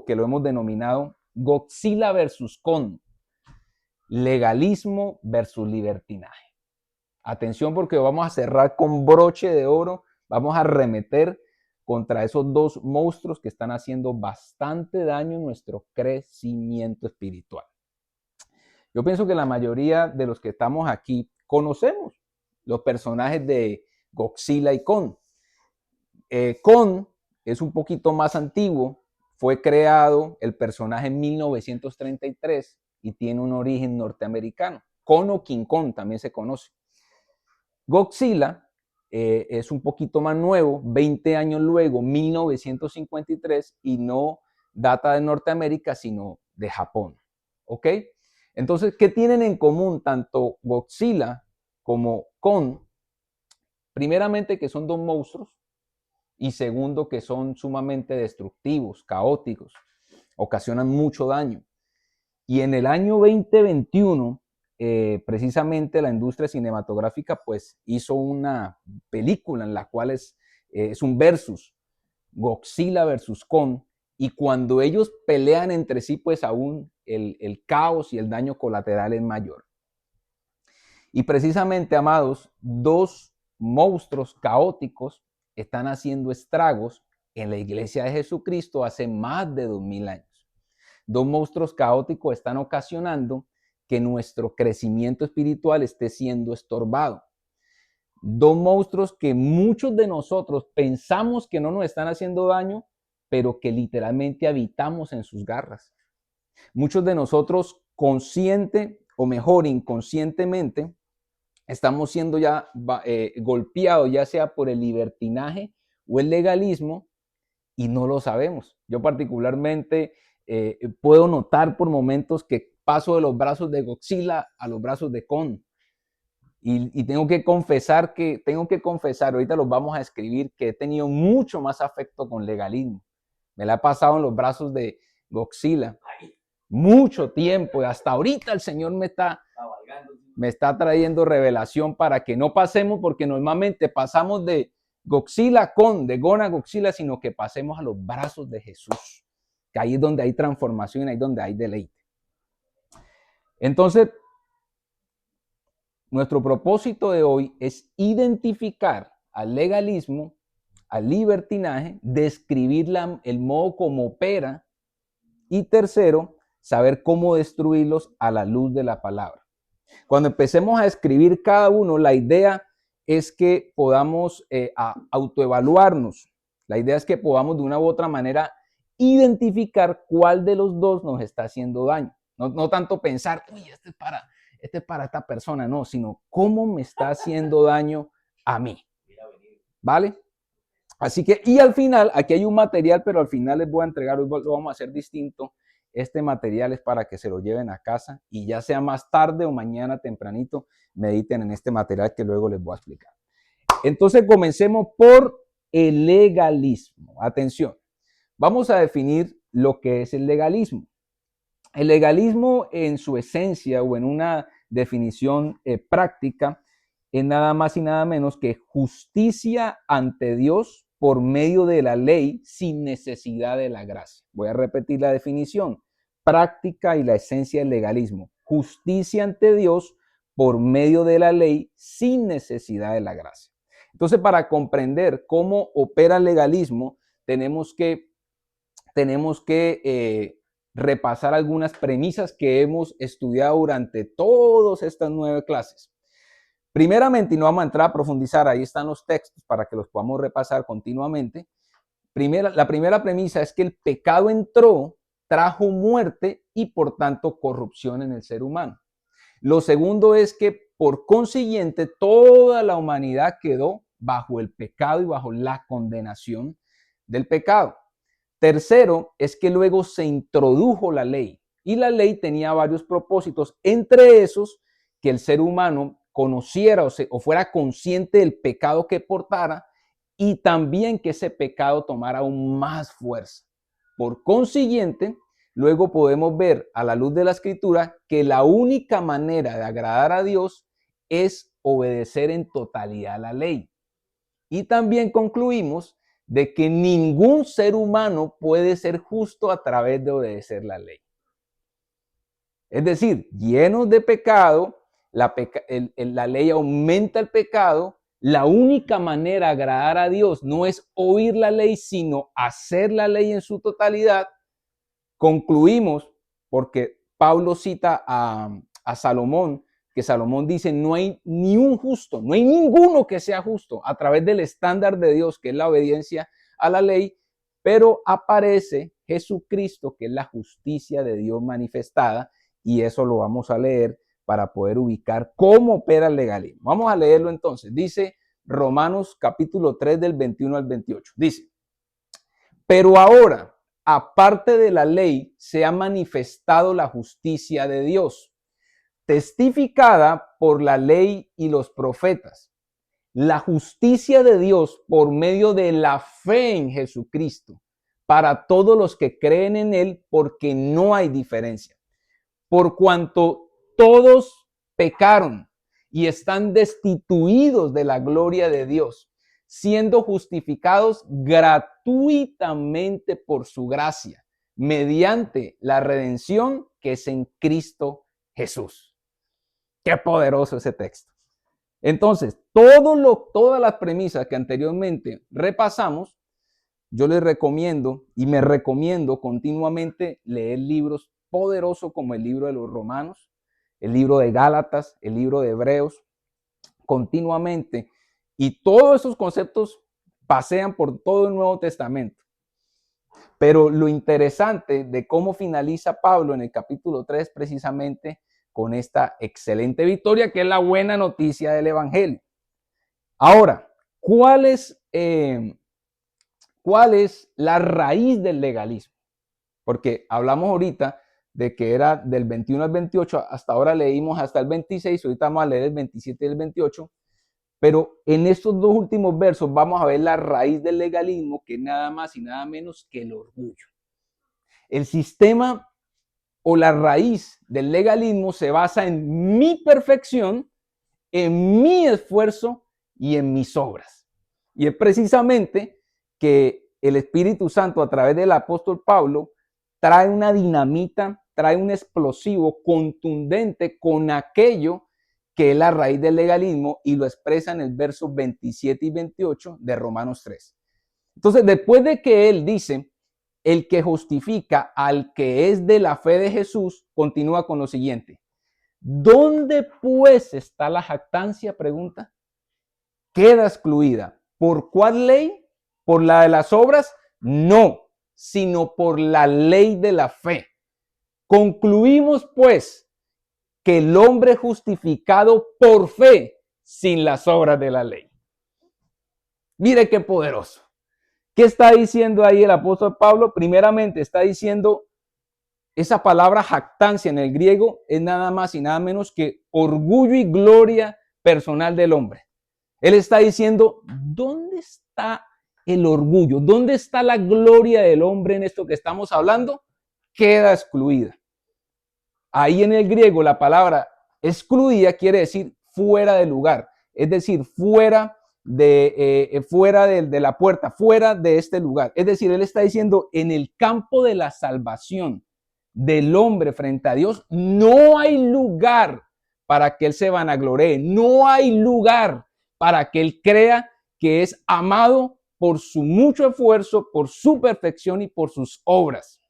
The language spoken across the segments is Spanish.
que lo hemos denominado Godzilla versus Kong, legalismo versus libertinaje. Atención, porque vamos a cerrar con broche de oro, vamos a arremeter contra esos dos monstruos que están haciendo bastante daño en nuestro crecimiento espiritual. Yo pienso que la mayoría de los que estamos aquí conocemos los personajes de Godzilla y Kong. Kong es un poquito más antiguo, fue creado el personaje en 1933 y tiene un origen norteamericano. Kong o King Kong también se conoce. Godzilla es un poquito más nuevo, 20 años luego, 1953, y no data de Norteamérica, sino de Japón. ¿Ok? Entonces, ¿qué tienen en común tanto Godzilla como Kong? Primeramente, que son dos monstruos, y segundo, que son sumamente destructivos, caóticos, ocasionan mucho daño. Y en el año 2021, precisamente la industria cinematográfica pues hizo una película en la cual es un versus, Godzilla versus Kong, y cuando ellos pelean entre sí, pues aún el caos y el daño colateral es mayor. Y precisamente, amados, dos monstruos caóticos están haciendo estragos en la iglesia de Jesucristo hace más de 2000 años. Dos monstruos caóticos están ocasionando que nuestro crecimiento espiritual esté siendo estorbado. Dos monstruos que muchos de nosotros pensamos que no nos están haciendo daño, pero que literalmente habitamos en sus garras. Muchos de nosotros, consciente o mejor inconscientemente, estamos siendo ya golpeados, ya sea por el libertinaje o el legalismo, y no lo sabemos. Yo particularmente puedo notar por momentos que paso de los brazos de Godzilla a los brazos de Kong. Y tengo que confesar, ahorita los vamos a escribir, que he tenido mucho más afecto con legalismo. Me la he pasado en los brazos de Godzilla mucho tiempo, y hasta ahorita el Señor me está trayendo revelación para que no pasemos, porque normalmente pasamos de Godzilla de Gon a Godzilla, sino que pasemos a los brazos de Jesús, que ahí es donde hay transformación, ahí es donde hay deleite. Entonces, nuestro propósito de hoy es identificar al legalismo, al libertinaje, describir el modo como opera, y tercero, saber cómo destruirlos a la luz de la palabra. Cuando empecemos a escribir cada uno, la idea es que podamos autoevaluarnos. La idea es que podamos de una u otra manera identificar cuál de los dos nos está haciendo daño. No tanto pensar, uy, este es para esta persona, no, sino cómo me está haciendo daño a mí. ¿Vale? Así que, y al final, aquí hay un material, pero al final les voy a entregar, hoy lo vamos a hacer distinto. Este material es para que se lo lleven a casa y ya sea más tarde o mañana tempranito, mediten en este material que luego les voy a explicar. Entonces, comencemos por el legalismo. Atención, vamos a definir lo que es el legalismo. El legalismo en su esencia o en una definición práctica es nada más y nada menos que justicia ante Dios por medio de la ley sin necesidad de la gracia. Voy a repetir la definición práctica y la esencia del legalismo. Justicia ante Dios por medio de la ley sin necesidad de la gracia. Entonces, para comprender cómo opera el legalismo, tenemos que repasar algunas premisas que hemos estudiado durante todas estas 9 clases. Primeramente, y no vamos a entrar a profundizar, ahí están los textos para que los podamos repasar continuamente. La primera premisa es que el pecado entró, trajo muerte y por tanto corrupción en el ser humano. Lo segundo es que por consiguiente toda la humanidad quedó bajo el pecado y bajo la condenación del pecado. Tercero es que luego se introdujo la ley y la ley tenía varios propósitos, entre esos que el ser humano conociera o fuera consciente del pecado que portara y también que ese pecado tomara aún más fuerza. Por consiguiente, luego podemos ver a la luz de la escritura que la única manera de agradar a Dios es obedecer en totalidad la ley. Y también concluimos de que ningún ser humano puede ser justo a través de obedecer la ley. Es decir, llenos de pecado, la ley aumenta el pecado. La única manera de agradar a Dios no es oír la ley, sino hacer la ley en su totalidad. Concluimos, porque Pablo cita a Salomón, que Salomón dice, no hay ni un justo, no hay ninguno que sea justo a través del estándar de Dios, que es la obediencia a la ley, pero aparece Jesucristo, que es la justicia de Dios manifestada, y eso lo vamos a leer para poder ubicar cómo opera el legalismo. Vamos a leerlo entonces. Dice Romanos capítulo 3 del 21 al 28. Dice, pero ahora, aparte de la ley, se ha manifestado la justicia de Dios, testificada por la ley y los profetas. La justicia de Dios por medio de la fe en Jesucristo, para todos los que creen en Él, porque no hay diferencia. Por cuanto todos pecaron y están destituidos de la gloria de Dios, siendo justificados gratuitamente por su gracia, mediante la redención que es en Cristo Jesús. Qué poderoso ese texto. Entonces, todas las premisas que anteriormente repasamos, yo les recomiendo y me recomiendo continuamente leer libros poderosos como el libro de los Romanos, el libro de Gálatas, el libro de Hebreos, continuamente. Y todos esos conceptos pasean por todo el Nuevo Testamento. Pero lo interesante de cómo finaliza Pablo en el capítulo 3 precisamente con esta excelente victoria, que es la buena noticia del Evangelio. Ahora, ¿cuál es la raíz del legalismo? Porque hablamos ahorita de que era del 21 al 28, hasta ahora leímos hasta el 26, ahorita vamos a leer el 27 y el 28, pero en estos dos últimos versos vamos a ver la raíz del legalismo, que es nada más y nada menos que el orgullo. El sistema o la raíz del legalismo se basa en mi perfección, en mi esfuerzo y en mis obras. Y es precisamente que el Espíritu Santo, a través del apóstol Pablo, trae una dinamita, trae un explosivo contundente con aquello que es la raíz del legalismo, y lo expresa en el verso 27 y 28 de Romanos 3. Entonces, después de que él dice, el que justifica al que es de la fe de Jesús, continúa con lo siguiente. ¿Dónde pues está la jactancia? Pregunta. Queda excluida. ¿Por cuál ley? ¿Por la de las obras? No, sino por la ley de la fe. Concluimos pues que el hombre justificado por fe sin las obras de la ley. Mire qué poderoso. ¿Qué está diciendo ahí el apóstol Pablo? Primeramente está diciendo, esa palabra jactancia en el griego es nada más y nada menos que orgullo y gloria personal del hombre. Él está diciendo, ¿dónde está el orgullo? ¿Dónde está la gloria del hombre en esto que estamos hablando? Queda excluida. Ahí en el griego la palabra excluida quiere decir fuera de lugar, es decir, fuera de la puerta, fuera de este lugar. Es decir, él está diciendo, en el campo de la salvación del hombre frente a Dios, no hay lugar para que él se vanagloree, no hay lugar para que él crea que es amado por su mucho esfuerzo, por su perfección y por sus obras.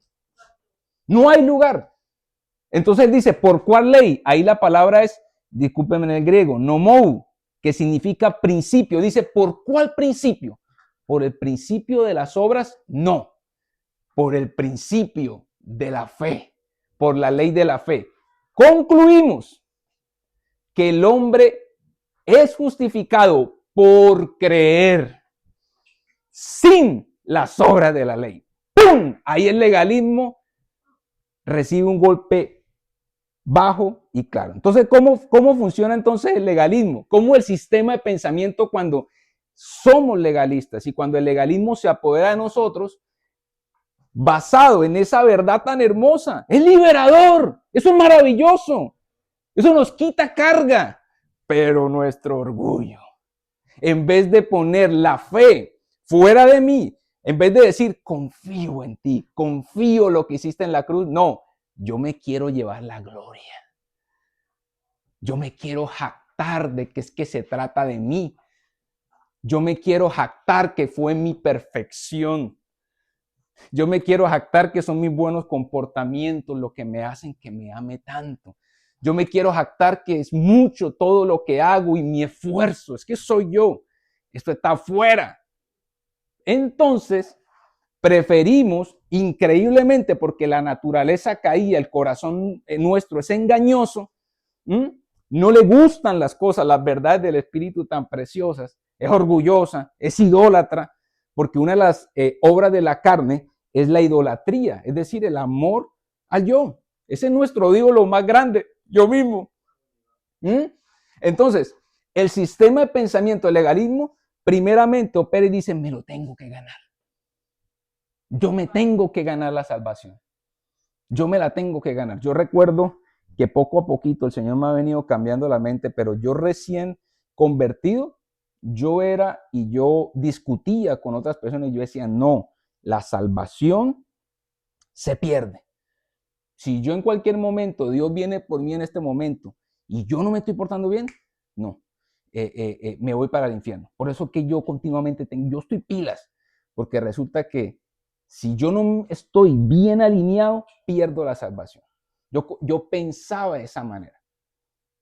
No hay lugar. Entonces dice, ¿por cuál ley? Ahí la palabra es, discúlpenme en el griego, nomou, que significa principio. Dice, ¿por cuál principio? ¿Por el principio de las obras? No, por el principio de la fe, por la ley de la fe. Concluimos que el hombre es justificado por creer sin las obras de la ley. ¡Pum! Ahí el legalismo recibe un golpe bajo y claro. Entonces, ¿cómo funciona entonces el legalismo? ¿Cómo el sistema de pensamiento cuando somos legalistas y cuando el legalismo se apodera de nosotros, basado en esa verdad tan hermosa? Es liberador, eso es maravilloso, eso nos quita carga, pero nuestro orgullo, en vez de poner la fe fuera de mí, en vez de decir, confío en ti, confío en lo que hiciste en la cruz, no, yo me quiero llevar la gloria. Yo me quiero jactar de que es que se trata de mí. Yo me quiero jactar que fue mi perfección. Yo me quiero jactar que son mis buenos comportamientos lo que me hacen que me ame tanto. Yo me quiero jactar que es mucho todo lo que hago y mi esfuerzo. Es que soy yo. Esto está afuera. Entonces, preferimos increíblemente porque la naturaleza caía, el corazón nuestro es engañoso. No le gustan las cosas, las verdades del Espíritu tan preciosas. Es orgullosa, es idólatra, porque una de las obras de la carne es la idolatría, es decir, el amor al yo. Ese es nuestro ídolo más grande, yo mismo. Entonces, el sistema de pensamiento, el legalismo, primeramente opera y dice, me lo tengo que ganar. Yo me tengo que ganar la salvación. Yo me la tengo que ganar. Yo recuerdo que poco a poquito el Señor me ha venido cambiando la mente, pero yo recién convertido, yo discutía con otras personas y yo decía, no, la salvación se pierde. Si yo en cualquier momento, Dios viene por mí en este momento y yo no me estoy portando bien, no, me voy para el infierno. Por eso que yo continuamente yo estoy pilas, porque resulta que si yo no estoy bien alineado, pierdo la salvación. Yo pensaba de esa manera.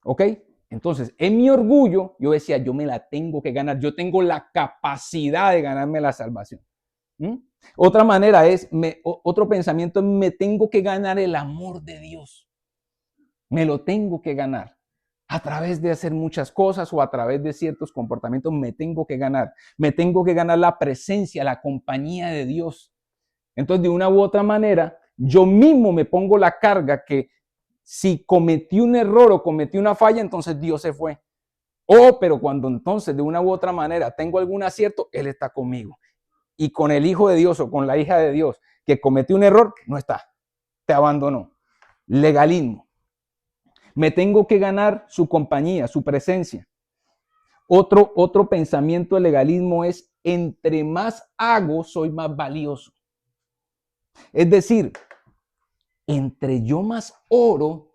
¿Ok? Entonces, en mi orgullo, yo decía, yo me la tengo que ganar. Yo tengo la capacidad de ganarme la salvación. Otra manera es, otro pensamiento es, me tengo que ganar el amor de Dios. Me lo tengo que ganar. A través de hacer muchas cosas o a través de ciertos comportamientos me tengo que ganar. Me tengo que ganar la presencia, la compañía de Dios. Entonces, de una u otra manera, yo mismo me pongo la carga que si cometí un error o cometí una falla, entonces Dios se fue. Pero cuando entonces de una u otra manera tengo algún acierto, Él está conmigo. Y con el hijo de Dios o con la hija de Dios que cometió un error, no está. Te abandonó. Legalismo. Me tengo que ganar su compañía, su presencia. Otro pensamiento del legalismo es, entre más hago, soy más valioso. Es decir, entre yo más oro,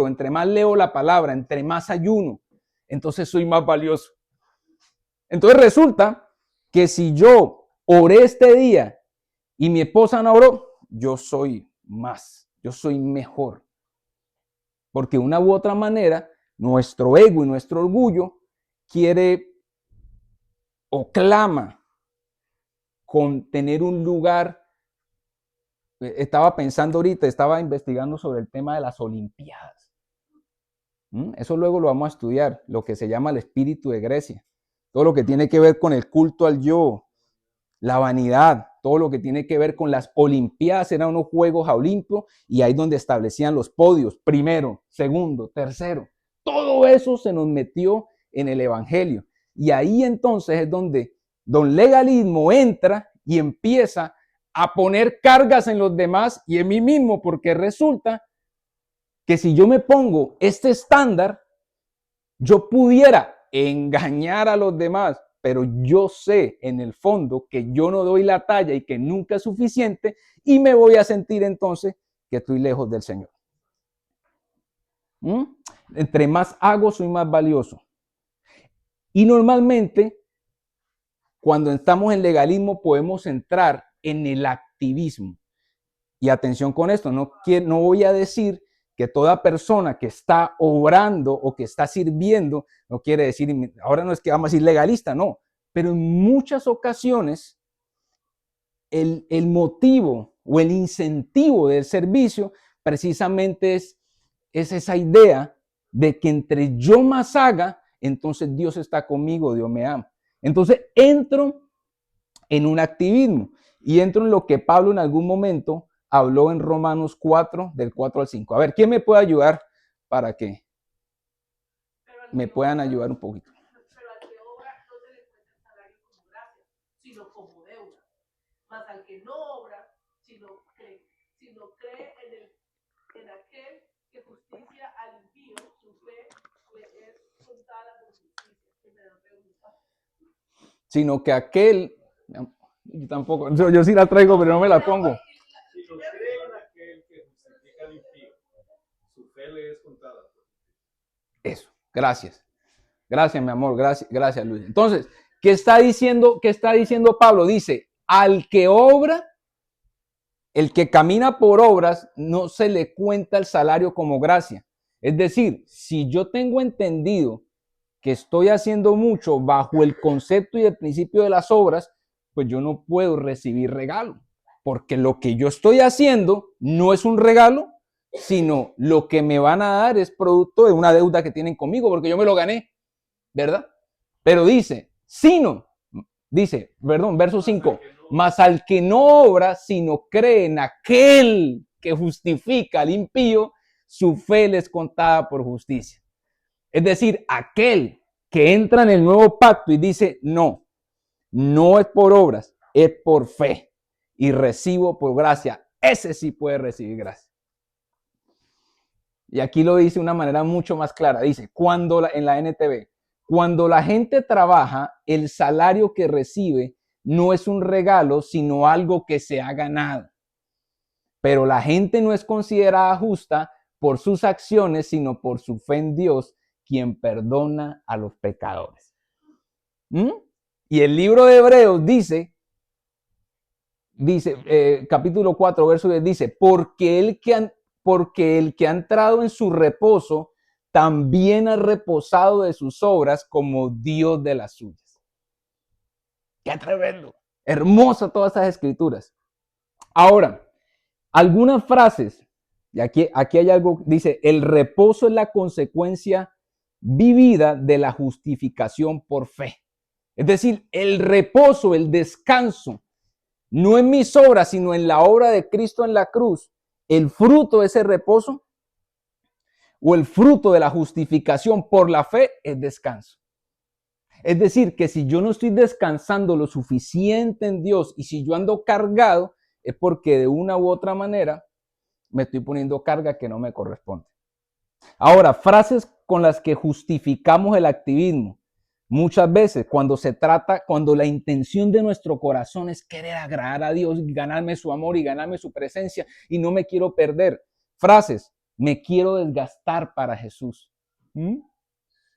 entre más leo la palabra, entre más ayuno, entonces soy más valioso. Entonces resulta que si yo oré este día y mi esposa no oró, yo soy más, yo soy mejor. Porque de una u otra manera, nuestro ego y nuestro orgullo quiere o clama con tener un lugar. Estaba pensando ahorita, estaba investigando sobre el tema de las Olimpiadas. Eso luego lo vamos a estudiar, lo que se llama el espíritu de Grecia. Todo lo que tiene que ver con el culto al yo, la vanidad, todo lo que tiene que ver con las Olimpiadas, eran unos Juegos Olímpicos y ahí donde establecían los podios, primero, segundo, tercero. Todo eso se nos metió en el Evangelio. Y ahí entonces es donde don legalismo entra y empieza a poner cargas en los demás y en mí mismo, porque resulta que si yo me pongo este estándar, yo pudiera engañar a los demás, pero yo sé en el fondo que yo no doy la talla y que nunca es suficiente y me voy a sentir entonces que estoy lejos del Señor. Entre más hago, soy más valioso. Y normalmente, cuando estamos en legalismo, podemos entrar en el activismo. Y atención con esto, no voy a decir que toda persona que está obrando o que está sirviendo, no quiere decir, ahora no es que vamos a decir legalista, no, pero en muchas ocasiones el motivo o el incentivo del servicio precisamente es esa idea de que entre yo más haga, entonces Dios está conmigo, Dios me ama. Entonces entro en un activismo y entro en lo que Pablo en algún momento habló en Romanos 4, del 4 al 5. A ver, ¿quién me puede ayudar para que me puedan ayudar un poquito? Pero al que obra no se le cuenta el salario como gracia, sino como deuda. Mas al que no obra, sino cree en aquel que justicia al impío, su fe le es contada por justicia. Que me da pregunta. sino que aquel, yo tampoco, yo sí la traigo, pero no me la pongo. Si lo cree en aquel que justifica al impío, su fe le es contada. Eso, gracias. Gracias, mi amor, gracias, Luis. Entonces, ¿qué está diciendo Pablo? Dice, al que obra, el que camina por obras, no se le cuenta el salario como gracia. Es decir, si yo tengo entendido que estoy haciendo mucho bajo el concepto y el principio de las obras, pues yo no puedo recibir regalo, porque lo que yo estoy haciendo no es un regalo, sino lo que me van a dar es producto de una deuda que tienen conmigo, porque yo me lo gané, ¿verdad? Pero dice, verso 5, mas al que no obra, sino cree en aquel que justifica al impío, su fe le es contada por justicia. Es decir, aquel que entra en el nuevo pacto y dice, no es por obras, es por fe y recibo por gracia. Ese sí puede recibir gracia. Y aquí lo dice de una manera mucho más clara. Dice, en la NTV, cuando la gente trabaja, el salario que recibe no es un regalo, sino algo que se ha ganado. Pero la gente no es considerada justa por sus acciones, sino por su fe en Dios, quien perdona a los pecadores. Y el libro de Hebreos dice, capítulo 4, verso 10, dice, porque el que ha entrado en su reposo, también ha reposado de sus obras como Dios de las suyas. ¡Qué tremendo! Hermosa todas estas escrituras. Ahora, algunas frases, y aquí hay algo, dice, el reposo es la consecuencia vivida de la justificación por fe. Es decir, el reposo, el descanso, no en mis obras, sino en la obra de Cristo en la cruz, el fruto de ese reposo o el fruto de la justificación por la fe es descanso. Es decir, que si yo no estoy descansando lo suficiente en Dios y si yo ando cargado, es porque de una u otra manera me estoy poniendo carga que no me corresponde. Ahora, frases con las que justificamos el activismo. Muchas veces cuando la intención de nuestro corazón es querer agradar a Dios, ganarme su amor y ganarme su presencia y no me quiero perder. Frases, me quiero desgastar para Jesús.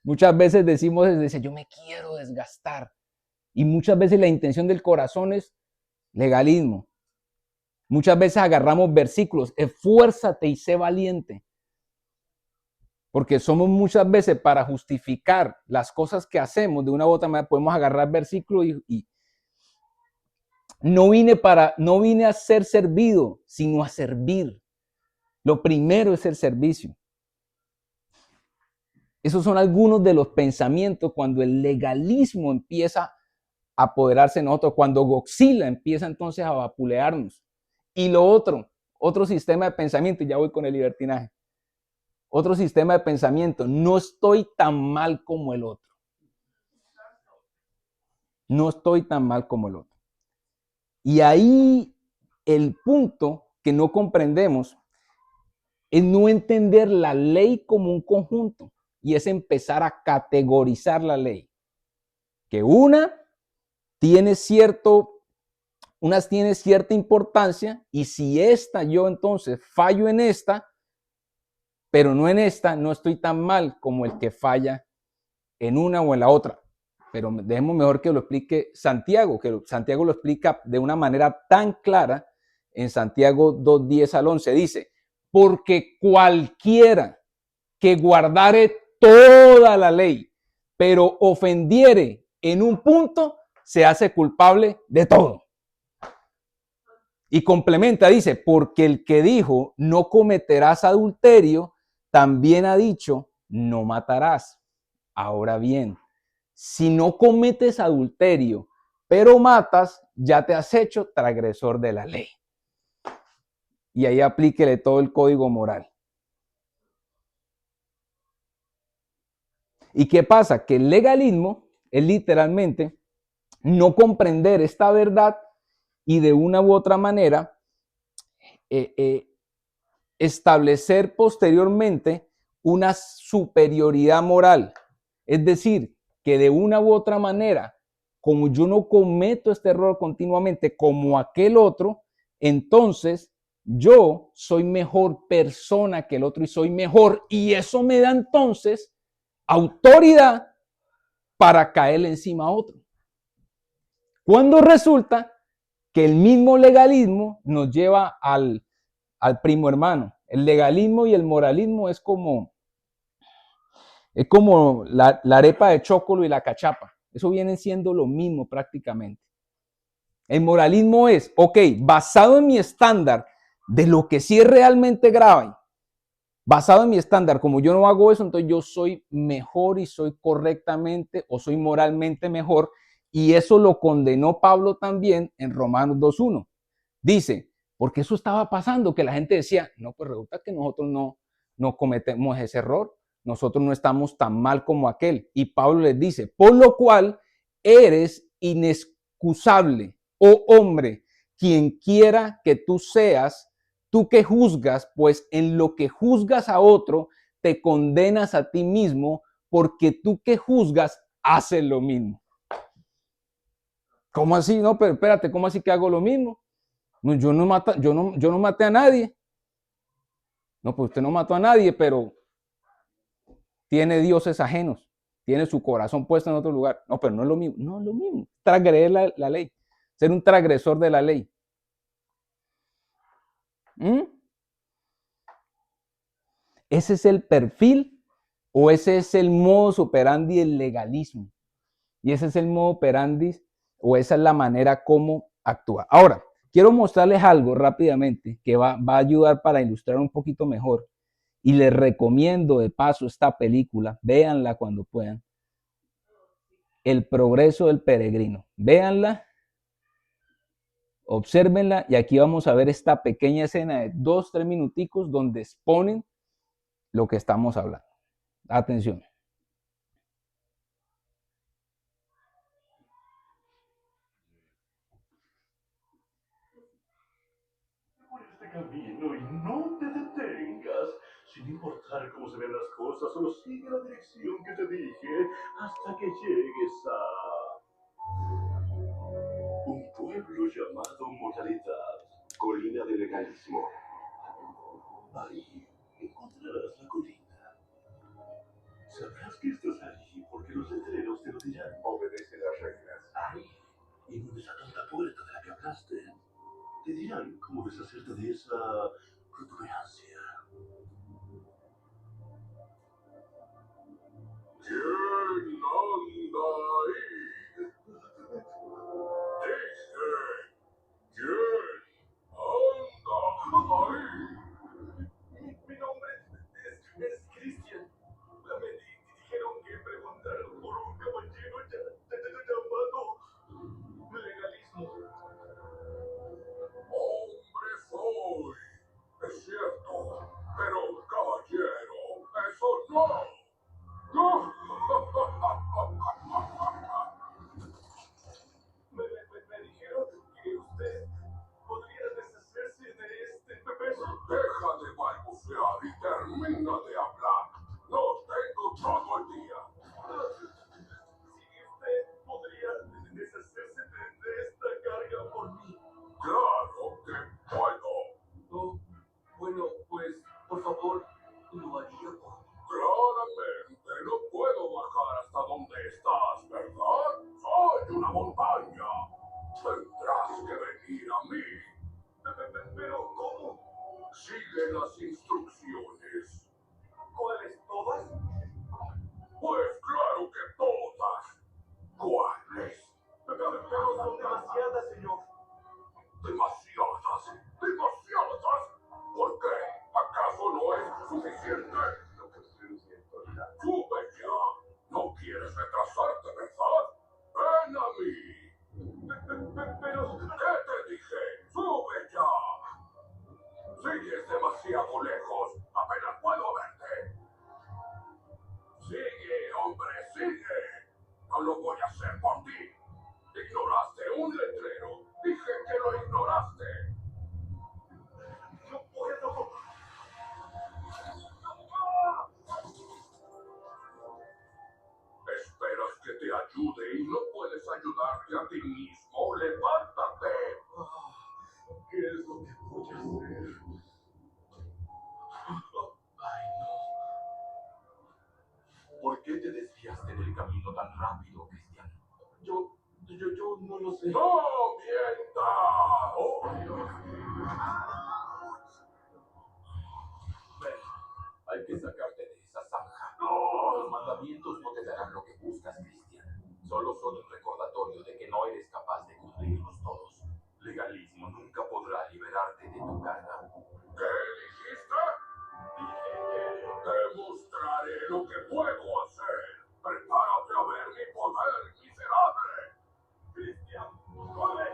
Muchas veces decimos, yo me quiero desgastar. Y muchas veces la intención del corazón es legalismo. Muchas veces agarramos versículos, esfuérzate y sé valiente. Porque somos muchas veces para justificar las cosas que hacemos de una u otra manera, podemos agarrar versículos y no vine a ser servido, sino a servir. Lo primero es el servicio. Esos son algunos de los pensamientos cuando el legalismo empieza a apoderarse de nosotros, cuando Godzilla empieza entonces a vapulearnos. Y lo otro sistema de pensamiento, y ya voy con el libertinaje. Otro sistema de pensamiento, no estoy tan mal como el otro. No estoy tan mal como el otro. Y ahí el punto que no comprendemos es no entender la ley como un conjunto y es empezar a categorizar la ley. Que unas tiene cierta importancia y si yo entonces fallo en esta, pero no en esta, no estoy tan mal como el que falla en una o en la otra. Pero dejemos mejor que lo explique Santiago, que Santiago lo explica de una manera tan clara en Santiago 2:10 al 11. Dice, porque cualquiera que guardare toda la ley, pero ofendiere en un punto, se hace culpable de todo. Y complementa, dice, porque el que dijo, no cometerás adulterio, también ha dicho, no matarás. Ahora bien, si no cometes adulterio, pero matas, ya te has hecho transgresor de la ley. Y ahí aplíquele todo el código moral. ¿Y qué pasa? Que el legalismo es literalmente no comprender esta verdad y de una u otra manera establecer posteriormente una superioridad moral. Es decir, que de una u otra manera, como yo no cometo este error continuamente como aquel otro, entonces yo soy mejor persona que el otro y soy mejor, y eso me da entonces autoridad para caerle encima a otro. Cuando resulta que el mismo legalismo nos lleva al primo hermano. El legalismo y el moralismo es como la arepa de chocolo y la cachapa. Eso viene siendo lo mismo prácticamente. El moralismo es, ok, basado en mi estándar de lo que sí es realmente grave, basado en mi estándar, como yo no hago eso, entonces yo soy mejor y soy correctamente o soy moralmente mejor. Y eso lo condenó Pablo también en Romanos 2.1. Dice, porque eso estaba pasando, que la gente decía, no, pues resulta que nosotros no cometemos ese error, nosotros no estamos tan mal como aquel. Y Pablo les dice, por lo cual eres inexcusable, oh hombre, quien quiera que tú seas, tú que juzgas, pues en lo que juzgas a otro, te condenas a ti mismo, porque tú que juzgas, haces lo mismo. ¿Cómo así? No, pero espérate, ¿cómo así que hago lo mismo? No, yo no maté a nadie. No, pues usted no mató a nadie, pero tiene dioses ajenos, tiene su corazón puesto en otro lugar. No, pero no es lo mismo. No es lo mismo. Transgredir la ley, ser un transgresor de la ley. ¿Mm? Ese es el perfil o ese es el modus operandi del legalismo. Y ese es el modus operandi o esa es la manera como actúa. Ahora, quiero mostrarles algo rápidamente que va a ayudar para ilustrar un poquito mejor. Y les recomiendo de paso esta película, véanla cuando puedan. El progreso del peregrino. Véanla, obsérvenla y aquí vamos a ver esta pequeña escena de 2-3 minuticos donde exponen lo que estamos hablando. Atención. Por este camino y no te detengas, sin importar cómo se ven las cosas, solo sigue la dirección que te dije hasta que llegues a un pueblo llamado Moralidad, colina de legalismo. Ahí encontrarás la colina. Sabrás que estás allí porque los letreros te lo dirán. Obedece las reglas. Ahí, en esa tonta puerta de la que hablaste, te dirán cómo deshacerte de esa protuberancia. ¿Quién anda ahí? Dice, ¿quién anda ahí? Mi nombre es Cristian. Me dijeron que preguntaron por un caballero llamado legalismo. Hombre soy, es cierto, pero caballero, eso no. ¡No! Me dijeron que usted podría deshacerse de este peso. Deja de balbucear y termina de hablar. No tengo todo el día. Si usted podría deshacerse de esta carga por mí. Claro que puedo. Oh, bueno, pues, por favor, lo haría por mí. Claramente no puedo bajar hasta donde estás, ¿verdad? Soy una montaña. Tendrás que venir a mí. Pero, ¿cómo? Sigue las instrucciones. ¿Cuáles todas? Pues claro que todas. ¿Cuáles? Pero son demasiadas, señor. ¿Demasiadas? ¿Demasiadas? ¿Por qué? ¿Acaso no es suficiente? Lo que sucede en autoridad. ¡Sube ya! No quieres retrasarte, ¿verdad? ¡Ven a mí! Pero, ¿qué te dije? ¡Sube ya! Sigues demasiado lejos. Apenas puedo verte. Sigue, hombre, sigue. No lo voy a hacer por ti. Ignoraste un letrero. Dije que lo ignoraste. No puedo. Esperas que te ayude y no puedes. puedes ayudarte a ti mismo. ¡Levántate! ¿Qué es lo que voy a hacer? Ay, no. ¿Por qué te desviaste del camino tan rápido, Cristian? Yo no lo sé. ¡No mienta! ¡Oh, Dios! Ven, hay que sacarte de esa zanja. Los mandamientos no te darán lo que buscas, Cristian. Solo son un recordatorio de que no eres capaz de cumplirlos todos. Legalismo nunca podrá liberarte de tu carga. ¿Qué dijiste? Dije que te mostraré lo que puedo hacer. Prepárate a ver mi poder miserable. Cristian, vale.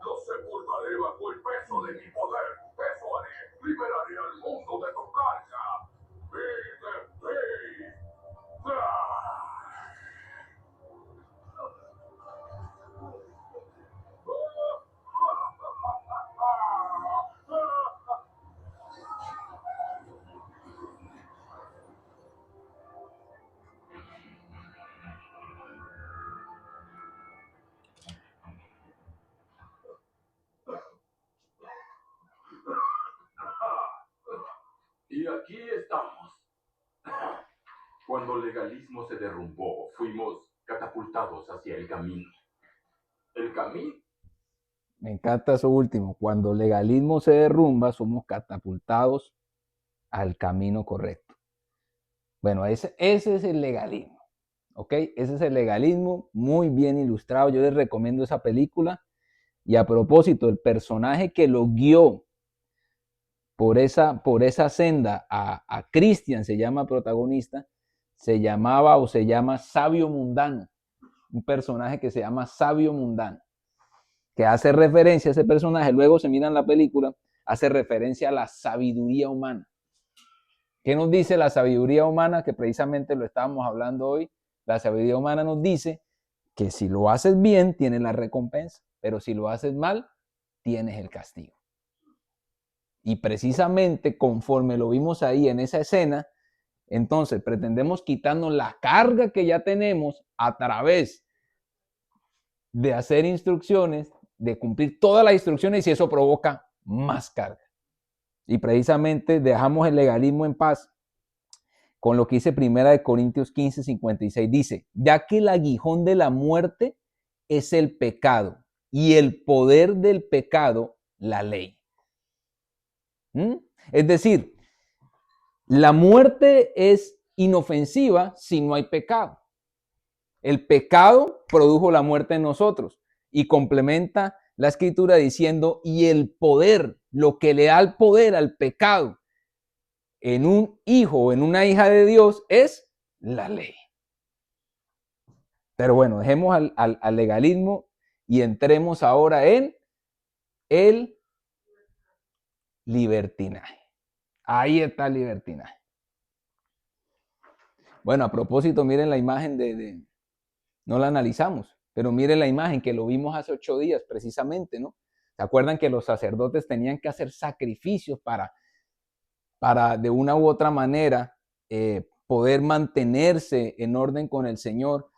Lo sepultaré bajo el peso de mi poder. Eso haré. Liberaré al mundo de tu carga. Vive, vive. Y aquí estamos. Cuando el legalismo se derrumbó, fuimos catapultados hacia el camino. ¿El camino? Me encanta eso último. Cuando el legalismo se derrumba, somos catapultados al camino correcto. Bueno, ese es el legalismo. ¿Ok? Ese es el legalismo muy bien ilustrado. Yo les recomiendo esa película. Y a propósito, el personaje que lo guió por esa senda a Christian, se llama protagonista, se llamaba o se llama Sabio Mundano. Un personaje que se llama Sabio Mundano, que hace referencia a ese personaje, luego se mira en la película, hace referencia a la sabiduría humana. ¿Qué nos dice la sabiduría humana? Que precisamente lo estábamos hablando hoy. La sabiduría humana nos dice que si lo haces bien, tienes la recompensa, pero si lo haces mal, tienes el castigo. Y precisamente conforme lo vimos ahí en esa escena, entonces pretendemos quitarnos la carga que ya tenemos a través de hacer instrucciones, de cumplir todas las instrucciones, y eso provoca más carga. Y precisamente dejamos el legalismo en paz con lo que dice 1 Corintios 15, 56. Dice, ya que el aguijón de la muerte es el pecado y el poder del pecado, la ley. Es decir, la muerte es inofensiva si no hay pecado. El pecado produjo la muerte en nosotros y complementa la escritura diciendo, y el poder, lo que le da el poder al pecado en un hijo o en una hija de Dios es la ley. Pero bueno, dejemos al legalismo y entremos ahora en el libertinaje. Ahí está el libertinaje. Bueno, a propósito, miren la imagen no la analizamos, pero miren la imagen que lo vimos hace 8 días precisamente, ¿no? ¿Se acuerdan que los sacerdotes tenían que hacer sacrificios para de una u otra manera poder mantenerse en orden con el Señor,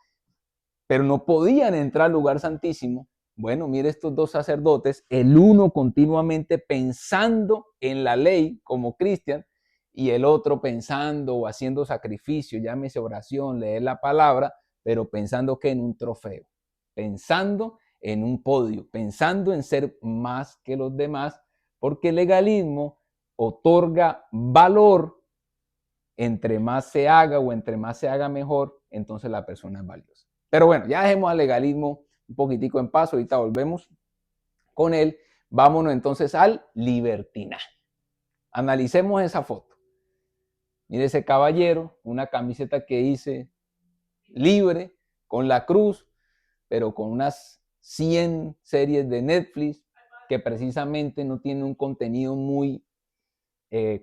pero no podían entrar al lugar santísimo? Bueno, mire estos dos sacerdotes, el uno continuamente pensando en la ley como Cristian y el otro pensando o haciendo sacrificio, llámese oración, leer la palabra, pero pensando que en un trofeo, pensando en un podio, pensando en ser más que los demás, porque el legalismo otorga valor. Entre más se haga o entre más se haga mejor, entonces la persona es valiosa. Pero bueno, ya dejemos al legalismo un poquitico en paz, ahorita volvemos con él. Vámonos entonces al libertinaje. Analicemos esa foto. Mire ese caballero, una camiseta que dice libre, con la cruz, pero con unas 100 series de Netflix que precisamente no tienen un contenido muy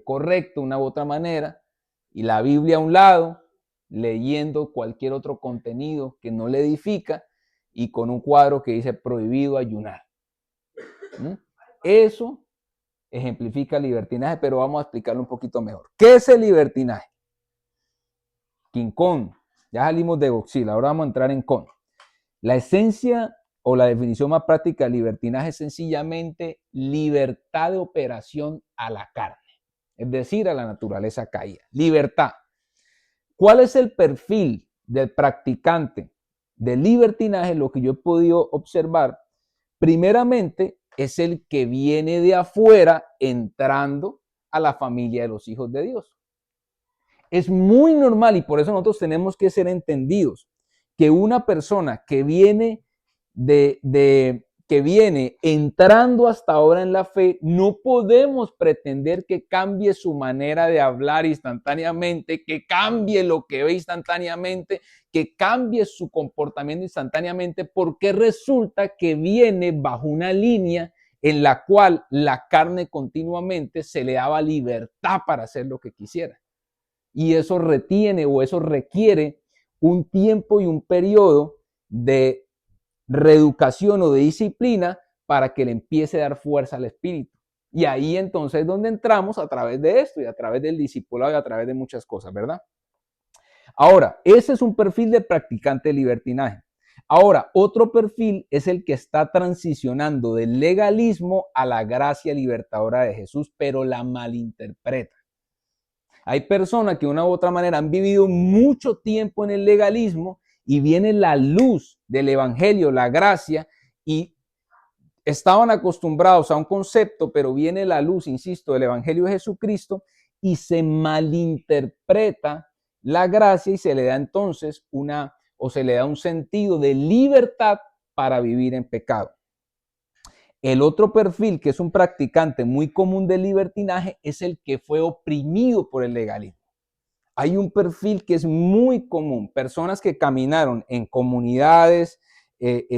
correcto, una u otra manera, y la Biblia a un lado, leyendo cualquier otro contenido que no le edifica, y con un cuadro que dice prohibido ayunar. Eso ejemplifica el libertinaje, pero vamos a explicarlo un poquito mejor. ¿Qué es el libertinaje? King Kong. Ya salimos de Godzilla, ahora vamos a entrar en Kong. La esencia o la definición más práctica de libertinaje es sencillamente libertad de operación a la carne, es decir, a la naturaleza caída. Libertad. ¿Cuál es el perfil del practicante de libertinaje? Lo que yo he podido observar, primeramente, es el que viene de afuera entrando a la familia de los hijos de Dios. Es muy normal y por eso nosotros tenemos que ser entendidos que una persona que viene que viene entrando hasta ahora en la fe, no podemos pretender que cambie su manera de hablar instantáneamente, que cambie lo que ve instantáneamente, que cambie su comportamiento instantáneamente, porque resulta que viene bajo una línea en la cual la carne continuamente se le daba libertad para hacer lo que quisiera. Y eso retiene o eso requiere un tiempo y un periodo de reeducación o de disciplina para que le empiece a dar fuerza al espíritu. Y ahí entonces es donde entramos a través de esto y a través del discipulado y a través de muchas cosas, ¿verdad? Ahora, ese es un perfil de practicante de libertinaje. Ahora, otro perfil es el que está transicionando del legalismo a la gracia libertadora de Jesús, pero la malinterpreta. Hay personas que de una u otra manera han vivido mucho tiempo en el legalismo y viene la luz del evangelio, la gracia, y estaban acostumbrados a un concepto, pero viene la luz, insisto, del evangelio de Jesucristo y se malinterpreta la gracia y se le da entonces se le da un sentido de libertad para vivir en pecado. El otro perfil, que es un practicante muy común del libertinaje, es el que fue oprimido por el legalismo. Hay un perfil que es muy común, personas que caminaron en comunidades,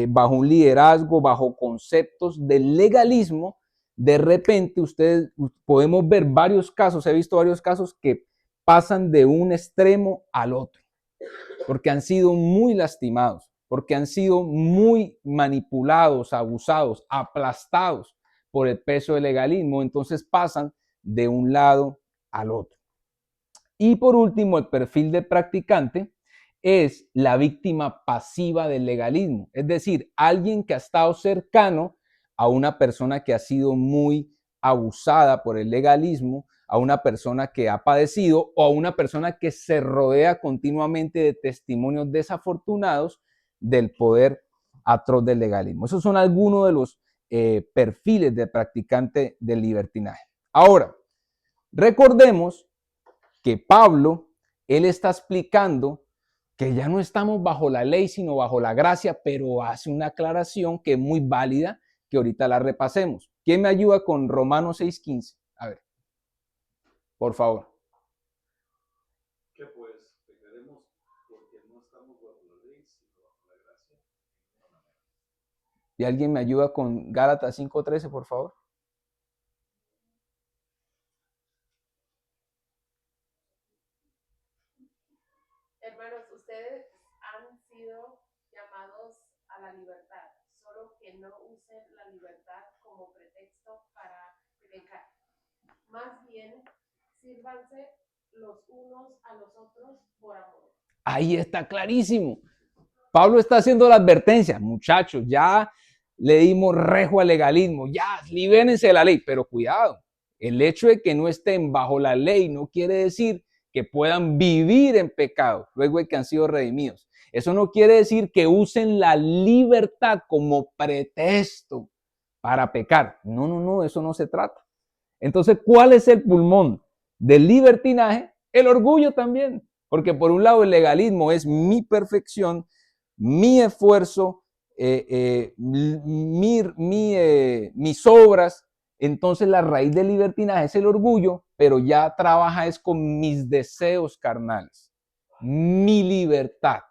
bajo un liderazgo, bajo conceptos del legalismo. De repente podemos ver varios casos, he visto varios casos que pasan de un extremo al otro, porque han sido muy lastimados, porque han sido muy manipulados, abusados, aplastados por el peso del legalismo, entonces pasan de un lado al otro. Y por último, el perfil de practicante es la víctima pasiva del legalismo, es decir, alguien que ha estado cercano a una persona que ha sido muy abusada por el legalismo, a una persona que ha padecido o a una persona que se rodea continuamente de testimonios desafortunados del poder atroz del legalismo. Esos son algunos de los perfiles de practicante del libertinaje. Ahora, recordemos que Pablo, él está explicando que ya no estamos bajo la ley, sino bajo la gracia, pero hace una aclaración que es muy válida, que ahorita la repasemos. ¿Quién me ayuda con Romanos 6:15? A ver, por favor. Que pues pecaremos porque no estamos bajo la ley, sino bajo la gracia. ¿Y alguien me ayuda con Gálatas 5:13, por favor? Hermanos, ustedes han sido llamados a la libertad, solo que no usen la libertad como pretexto para pecar. Más bien, sírvanse los unos a los otros por amor. Ahí está clarísimo. Pablo está haciendo la advertencia, muchachos, ya le dimos rejo al legalismo, ya libérense de la ley, pero cuidado, el hecho de que no estén bajo la ley no quiere decir que puedan vivir en pecado luego de que han sido redimidos. Eso no quiere decir que usen la libertad como pretexto para pecar. No, eso no se trata. Entonces, ¿cuál es el pulmón del libertinaje? El orgullo también, porque por un lado el legalismo es mi perfección, mi esfuerzo, mis obras. Entonces la raíz del libertinaje es el orgullo, pero ya trabaja es con mis deseos carnales, mi libertad.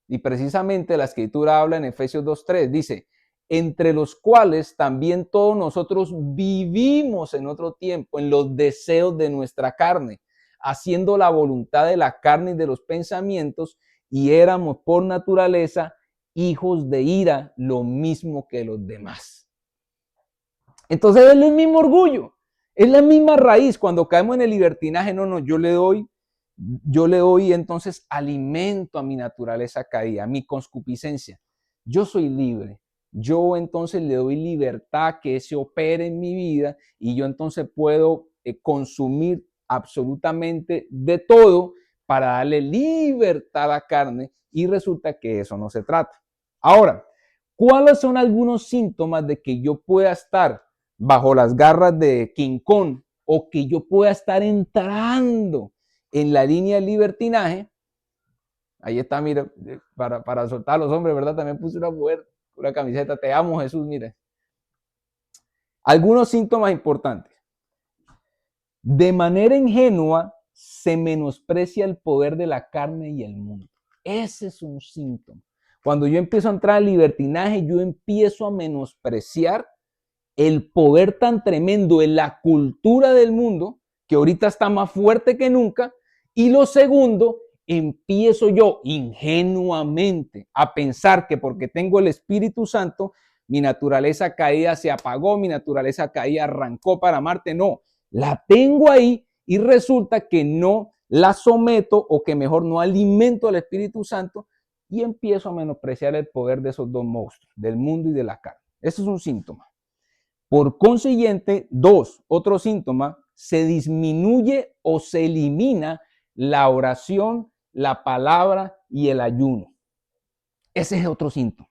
Y precisamente la escritura habla en Efesios 2:3, dice, entre los cuales también todos nosotros vivimos en otro tiempo en los deseos de nuestra carne, haciendo la voluntad de la carne y de los pensamientos, y éramos por naturaleza hijos de ira, lo mismo que los demás. Entonces es el mismo orgullo, es la misma raíz. Cuando caemos en el libertinaje, yo le doy entonces alimento a mi naturaleza caída, a mi concupiscencia. yo soy libre. Yo entonces le doy libertad que se opere en mi vida y yo entonces puedo consumir absolutamente de todo para darle libertad a la carne y resulta que eso no se trata. Ahora, ¿cuáles son algunos síntomas de que yo pueda estar bajo las garras de King Kong o que yo pueda estar entrando en la línea del libertinaje? Ahí está, mira, para soltar a los hombres, ¿verdad? También puse una mujer, una camiseta, te amo Jesús, mira. Algunos síntomas importantes. De manera ingenua se menosprecia el poder de la carne y el mundo. Ese es un síntoma. Cuando yo empiezo a entrar al libertinaje, yo empiezo a menospreciar el poder tan tremendo en la cultura del mundo, que ahorita está más fuerte que nunca. Y lo segundo, empiezo yo ingenuamente a pensar que porque tengo el Espíritu Santo, mi naturaleza caída se apagó, mi naturaleza caída arrancó para Marte. No, la tengo ahí y resulta que no la someto o que mejor no alimento al Espíritu Santo y empiezo a menospreciar el poder de esos dos monstruos, del mundo y de la carne. Eso es un síntoma. Por consiguiente, otro síntoma, se disminuye o se elimina la oración, la palabra y el ayuno. Ese es otro síntoma,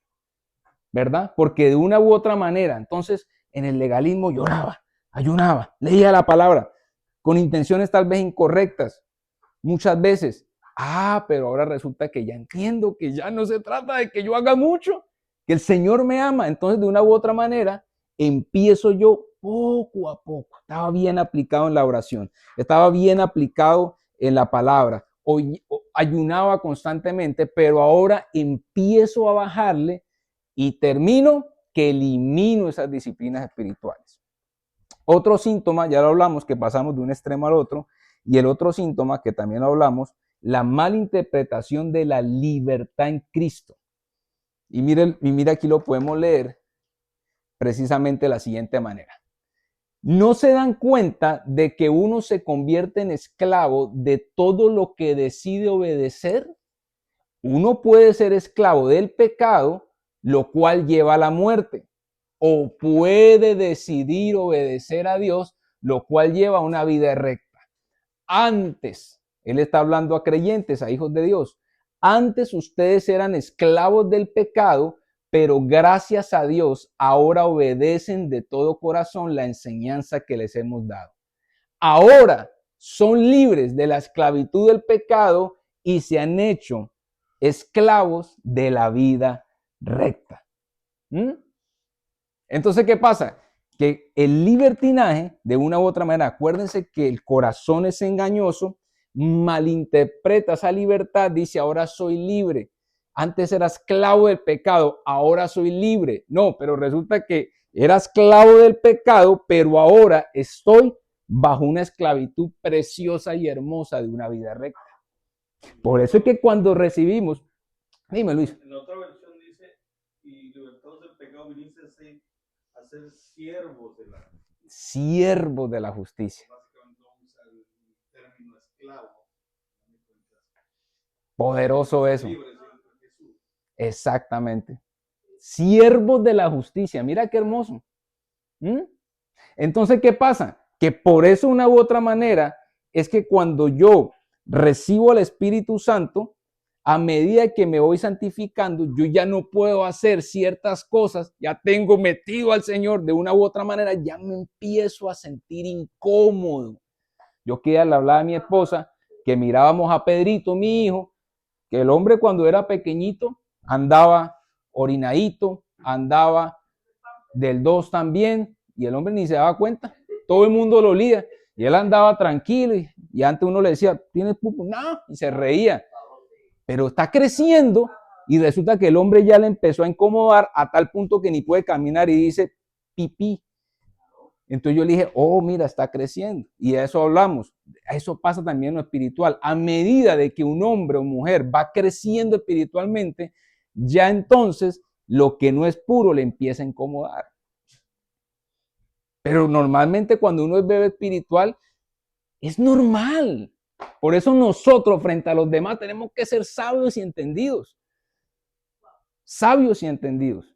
¿verdad? Porque de una u otra manera, entonces, en el legalismo lloraba, ayunaba, leía la palabra, con intenciones tal vez incorrectas, muchas veces. Pero ahora resulta que ya entiendo que ya no se trata de que yo haga mucho, que el Señor me ama. Entonces, de una u otra manera, empiezo yo poco a poco. Estaba bien aplicado en la oración, estaba bien aplicado en la palabra, ayunaba constantemente, pero ahora empiezo a bajarle y termino que elimino esas disciplinas espirituales. Otro síntoma, ya lo hablamos, que pasamos de un extremo al otro, y el otro síntoma que también lo hablamos, la malinterpretación de la libertad en Cristo. Y mira, aquí lo podemos leer precisamente de la siguiente manera. No se dan cuenta de que uno se convierte en esclavo de todo lo que decide obedecer. Uno puede ser esclavo del pecado, lo cual lleva a la muerte, o puede decidir obedecer a Dios, lo cual lleva a una vida recta. Antes, él está hablando a creyentes, a hijos de Dios. Antes ustedes eran esclavos del pecado, pero gracias a Dios ahora obedecen de todo corazón la enseñanza que les hemos dado. Ahora son libres de la esclavitud del pecado y se han hecho esclavos de la vida recta. Entonces, ¿qué pasa? Que el libertinaje, de una u otra manera, acuérdense que el corazón es engañoso, malinterpreta esa libertad, dice, ahora soy libre. Antes era esclavo del pecado, ahora soy libre. No, pero resulta que era esclavo del pecado, pero ahora estoy bajo una esclavitud preciosa y hermosa de una vida recta. Por eso es que cuando recibimos, dime Luis. En la otra versión dice, y libertados del pecado viniste a ser siervos de la justicia. Básicamente no usa el término esclavo. Poderoso eso. Exactamente. Siervos de la justicia. Mira qué hermoso. Entonces, ¿qué pasa? Que por eso, una u otra manera, es que cuando yo recibo al Espíritu Santo, a medida que me voy santificando, yo ya no puedo hacer ciertas cosas, ya tengo metido al Señor de una u otra manera, ya me empiezo a sentir incómodo. Yo que le hablaba a mi esposa, que mirábamos a Pedrito, mi hijo, que el hombre cuando era pequeñito andaba orinadito, andaba del 2 también, y el hombre ni se daba cuenta, todo el mundo lo olía, y él andaba tranquilo, y antes uno le decía, ¿tienes pupo? No, y se reía. Pero está creciendo y resulta que el hombre ya le empezó a incomodar a tal punto que ni puede caminar y dice pipí. Entonces yo le dije, mira, está creciendo. Y a eso hablamos. Eso pasa también en lo espiritual. A medida de que un hombre o mujer va creciendo espiritualmente, ya entonces lo que no es puro le empieza a incomodar. Pero normalmente cuando uno es bebé espiritual, es normal. Por eso nosotros frente a los demás tenemos que ser sabios y entendidos. sabios y entendidos,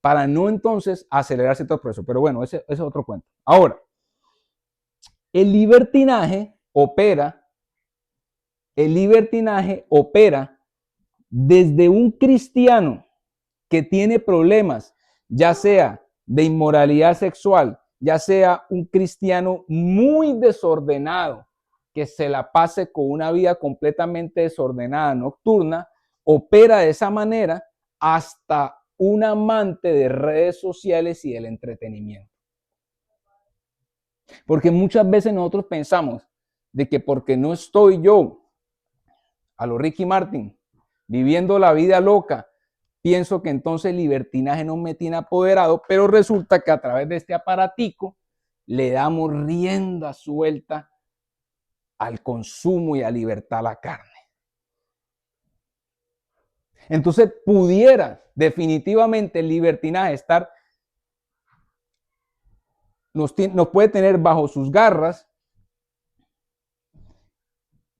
para no entonces acelerarse todo el proceso. Pero bueno, ese es otro cuento. Ahora, el libertinaje opera desde un cristiano que tiene problemas, ya sea de inmoralidad sexual, ya sea un cristiano muy desordenado, que se la pase con una vida completamente desordenada, nocturna, opera de esa manera hasta un amante de redes sociales y del entretenimiento. Porque muchas veces nosotros pensamos de que porque no estoy yo, a lo Ricky Martin, viviendo la vida loca, pienso que entonces el libertinaje no me tiene apoderado, pero resulta que a través de este aparatico le damos rienda suelta al consumo y a libertad la carne. Entonces pudiera definitivamente el libertinaje nos puede tener bajo sus garras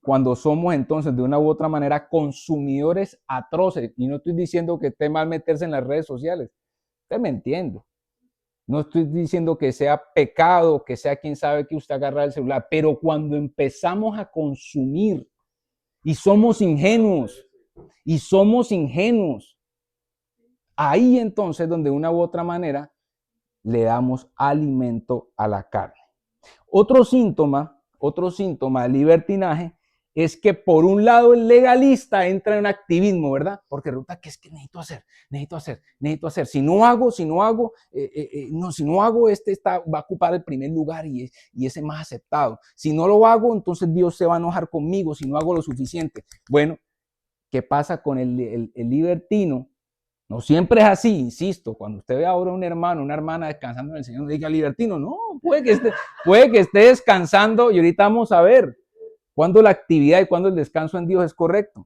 cuando somos entonces de una u otra manera consumidores atroces. Y no estoy diciendo que esté mal meterse en las redes sociales, usted me entiende. No estoy diciendo que sea pecado, que sea quien sabe que usted agarra el celular, pero cuando empezamos a consumir y somos ingenuos, ahí entonces donde de una u otra manera le damos alimento a la carne. Otro síntoma del libertinaje es que por un lado el legalista entra en activismo, ¿verdad? Porque resulta que es que necesito hacer. Si no hago, va a ocupar el primer lugar y ese más aceptado. Si no lo hago, entonces Dios se va a enojar conmigo si no hago lo suficiente. Bueno, ¿qué pasa con el libertino? No siempre es así, insisto. Cuando usted ve ahora un hermano, una hermana descansando en el Señor, no diga libertino. No, puede que esté descansando y ahorita vamos a ver cuándo la actividad y cuándo el descanso en Dios es correcto.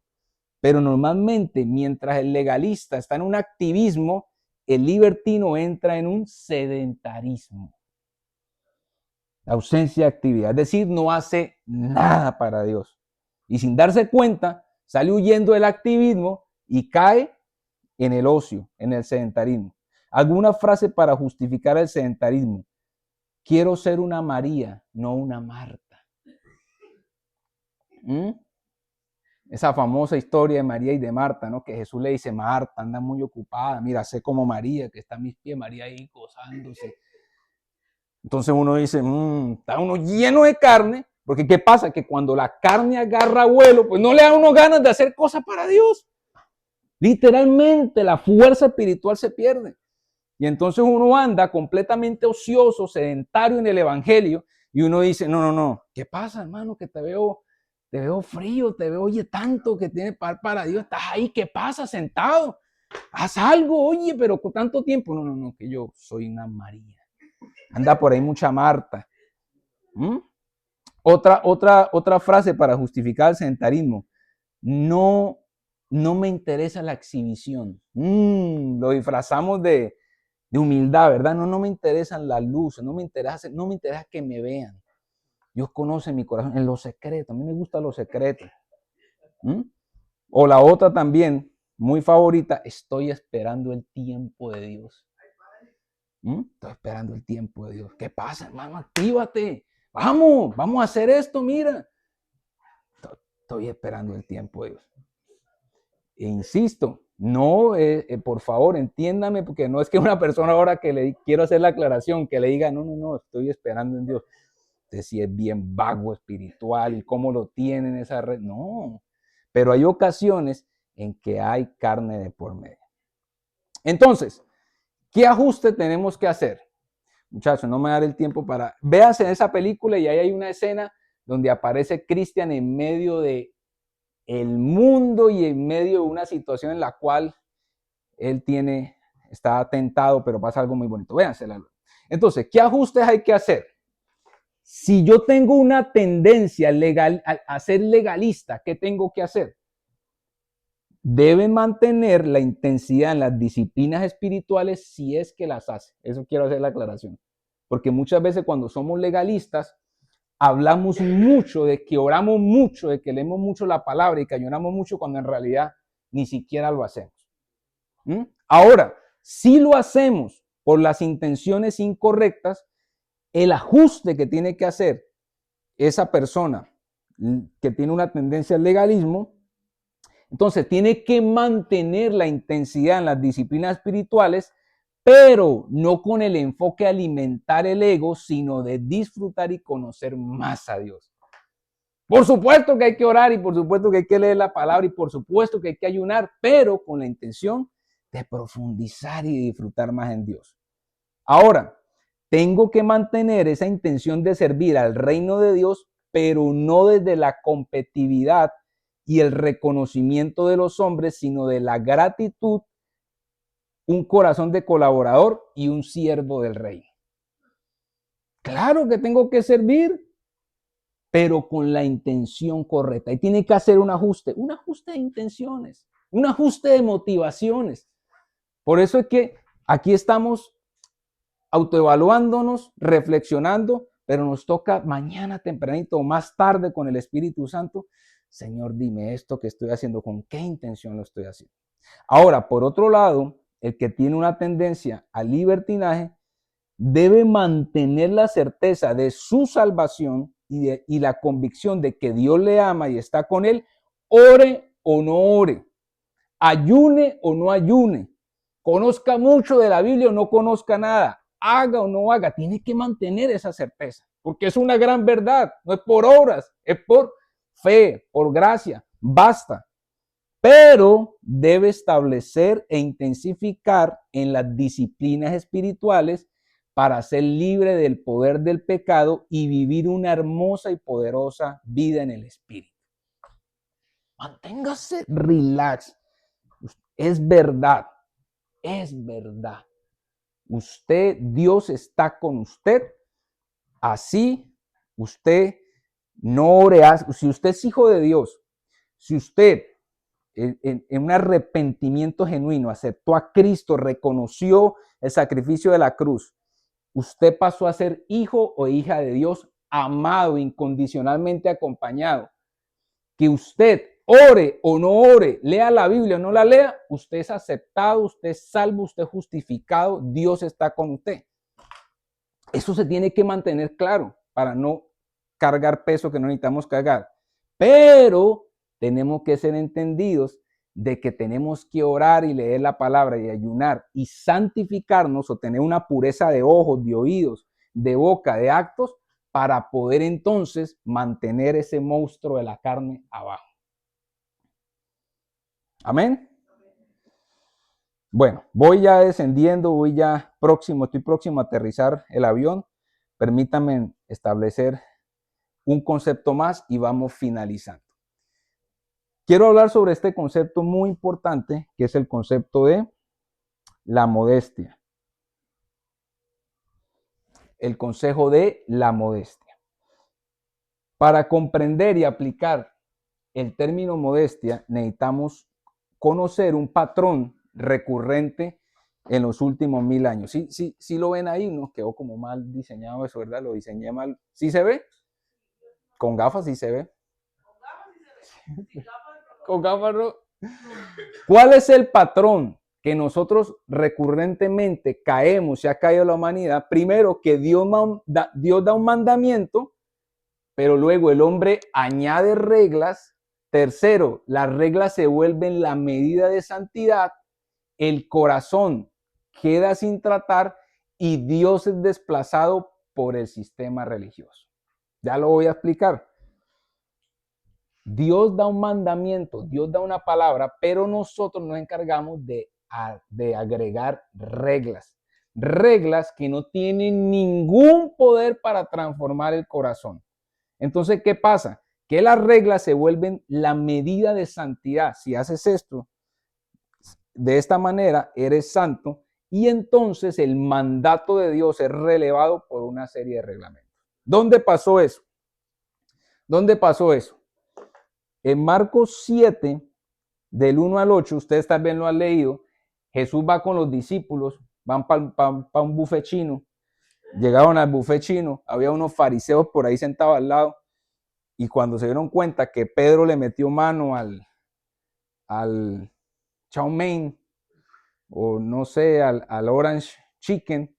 Pero normalmente, mientras el legalista está en un activismo, el libertino entra en un sedentarismo. Ausencia de actividad, es decir, no hace nada para Dios. Y sin darse cuenta, sale huyendo del activismo y cae en el ocio, en el sedentarismo. ¿Alguna frase para justificar el sedentarismo? Quiero ser una María, no una Marta. Esa famosa historia de María y de Marta, ¿no? Que Jesús le dice, Marta, anda muy ocupada, mira, sé como María, que está a mis pies, María ahí gozándose. Entonces uno dice, está uno lleno de carne, porque ¿qué pasa? Que cuando la carne agarra vuelo, pues no le da uno ganas de hacer cosas para Dios. Literalmente la fuerza espiritual se pierde. Y entonces uno anda completamente ocioso, sedentario en el evangelio, y uno dice, no, ¿qué pasa, hermano? Que te veo frío, te veo, oye, tanto que tiene para Dios, estás ahí, ¿qué pasa? Sentado, haz algo, oye, pero con tanto tiempo. No, que yo soy una María. Anda por ahí mucha Marta. Otra frase para justificar el sedentarismo. No me interesa la exhibición. Lo disfrazamos de humildad, ¿verdad? No me interesan las luces, no me interesa que me vean. Dios conoce mi corazón en lo secreto. A mí me gustan los secretos. O la otra también, muy favorita, estoy esperando el tiempo de Dios. Estoy esperando el tiempo de Dios. ¿Qué pasa, hermano? Actívate. Vamos a hacer esto, mira. Estoy esperando el tiempo de Dios. E insisto, no, por favor, entiéndame, porque no es que una persona ahora que le quiero hacer la aclaración, que le diga, no, estoy esperando en Dios. Usted sí es bien vago espiritual y cómo lo tiene en esa red. No, pero hay ocasiones en que hay carne de por medio. Entonces, ¿qué ajuste tenemos que hacer? Muchachos, no me daré el tiempo para... Véanse esa película y ahí hay una escena donde aparece Cristian en medio de el mundo y en medio de una situación en la cual él está tentado, pero pasa algo muy bonito. Véansela. Entonces, ¿qué ajustes hay que hacer? Si yo tengo una tendencia a ser legalista, ¿qué tengo que hacer? Debe mantener la intensidad en las disciplinas espirituales si es que las hace. Eso quiero hacer la aclaración. Porque muchas veces cuando somos legalistas, hablamos mucho de que oramos mucho, de que leemos mucho la palabra y que ayunamos mucho cuando en realidad ni siquiera lo hacemos. Ahora, si lo hacemos por las intenciones incorrectas, el ajuste que tiene que hacer esa persona que tiene una tendencia al legalismo, entonces tiene que mantener la intensidad en las disciplinas espirituales, pero no con el enfoque a alimentar el ego, sino de disfrutar y conocer más a Dios. Por supuesto que hay que orar y por supuesto que hay que leer la palabra y por supuesto que hay que ayunar, pero con la intención de profundizar y disfrutar más en Dios. Ahora, tengo que mantener esa intención de servir al reino de Dios, pero no desde la competitividad y el reconocimiento de los hombres, sino de la gratitud, un corazón de colaborador y un siervo del rey. Claro que tengo que servir, pero con la intención correcta. Y tiene que hacer un ajuste de intenciones, un ajuste de motivaciones. Por eso es que aquí estamos autoevaluándonos, reflexionando, pero nos toca mañana tempranito o más tarde con el Espíritu Santo. Señor, dime esto que estoy haciendo, ¿con qué intención lo estoy haciendo? Ahora, por otro lado, el que tiene una tendencia al libertinaje debe mantener la certeza de su salvación y la convicción de que Dios le ama y está con él, ore o no ore, ayune o no ayune, conozca mucho de la Biblia o no conozca nada, haga o no haga, tiene que mantener esa certeza, porque es una gran verdad, no es por obras, es por fe, por gracia, basta. Pero debe establecer e intensificar en las disciplinas espirituales para ser libre del poder del pecado y vivir una hermosa y poderosa vida en el Espíritu. Manténgase relax. Es verdad, es verdad. Usted, Dios está con usted. Así, usted no ore. Si usted es hijo de Dios, si usted en un arrepentimiento genuino aceptó a Cristo, reconoció el sacrificio de la cruz, usted pasó a ser hijo o hija de Dios, amado, incondicionalmente acompañado. Que usted ore o no ore, lea la Biblia o no la lea, usted es aceptado, usted es salvo, usted es justificado, Dios está con usted. Eso se tiene que mantener claro para no cargar peso que no necesitamos cargar. Pero tenemos que ser entendidos de que tenemos que orar y leer la palabra y ayunar y santificarnos o tener una pureza de ojos, de oídos, de boca, de actos, para poder entonces mantener ese monstruo de la carne abajo. Amén. Bueno, voy ya descendiendo, estoy próximo a aterrizar el avión. Permítanme establecer un concepto más y vamos finalizando. Quiero hablar sobre este concepto muy importante, que es el concepto de la modestia. El consejo de la modestia. Para comprender y aplicar el término modestia, necesitamos conocer un patrón recurrente en los últimos 1000 años. Sí lo ven ahí, nos quedó como mal diseñado eso, ¿verdad? Lo diseñé mal. ¿Sí se ve? Con gafas sí se ve. Con gafas no. ¿Cuál es el patrón que nosotros recurrentemente caemos y ha caído la humanidad? Primero, que Dios da un mandamiento, pero luego el hombre añade reglas. Tercero, las reglas se vuelven la medida de santidad. El corazón queda sin tratar y Dios es desplazado por el sistema religioso. Ya lo voy a explicar. Dios da un mandamiento, Dios da una palabra, pero nosotros nos encargamos de agregar reglas. Reglas que no tienen ningún poder para transformar el corazón. Entonces, ¿qué pasa? Que las reglas se vuelven la medida de santidad. Si haces esto de esta manera, eres santo, y entonces el mandato de Dios es relevado por una serie de reglamentos. ¿Dónde pasó eso? ¿Dónde pasó eso? En Marcos 7, del 1 al 8, ustedes tal vez lo han leído, Jesús va con los discípulos, van para un buffet chino, llegaron al buffet chino, había unos fariseos por ahí sentados al lado, y cuando se dieron cuenta que Pedro le metió mano al chow mein, o no sé, al Orange Chicken,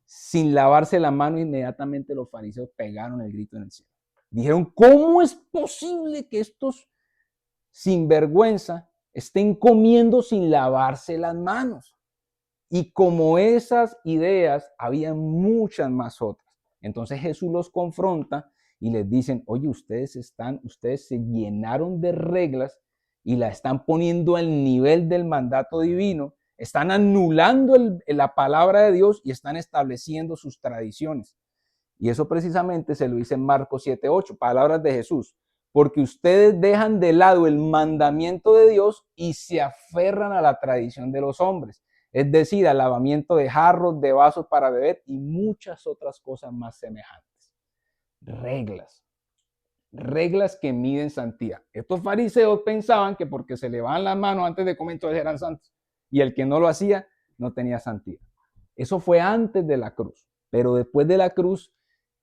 sin lavarse la mano, inmediatamente los fariseos pegaron el grito en el cielo. Dijeron, ¿cómo es posible que estos sinvergüenza estén comiendo sin lavarse las manos? Y como esas ideas, había muchas más otras. Entonces Jesús los confronta y les dicen, oye, ustedes se llenaron de reglas y la están poniendo al nivel del mandato divino, están anulando la palabra de Dios y están estableciendo sus tradiciones. Y eso precisamente se lo dice en Marcos 7:8, palabras de Jesús. Porque ustedes dejan de lado el mandamiento de Dios y se aferran a la tradición de los hombres. Es decir, al lavamiento de jarros, de vasos para beber y muchas otras cosas más semejantes. Reglas que miden santidad. Estos fariseos pensaban que porque se levaban las manos antes de comer, entonces eran santos. Y el que no lo hacía, no tenía santidad. Eso fue antes de la cruz. Pero después de la cruz,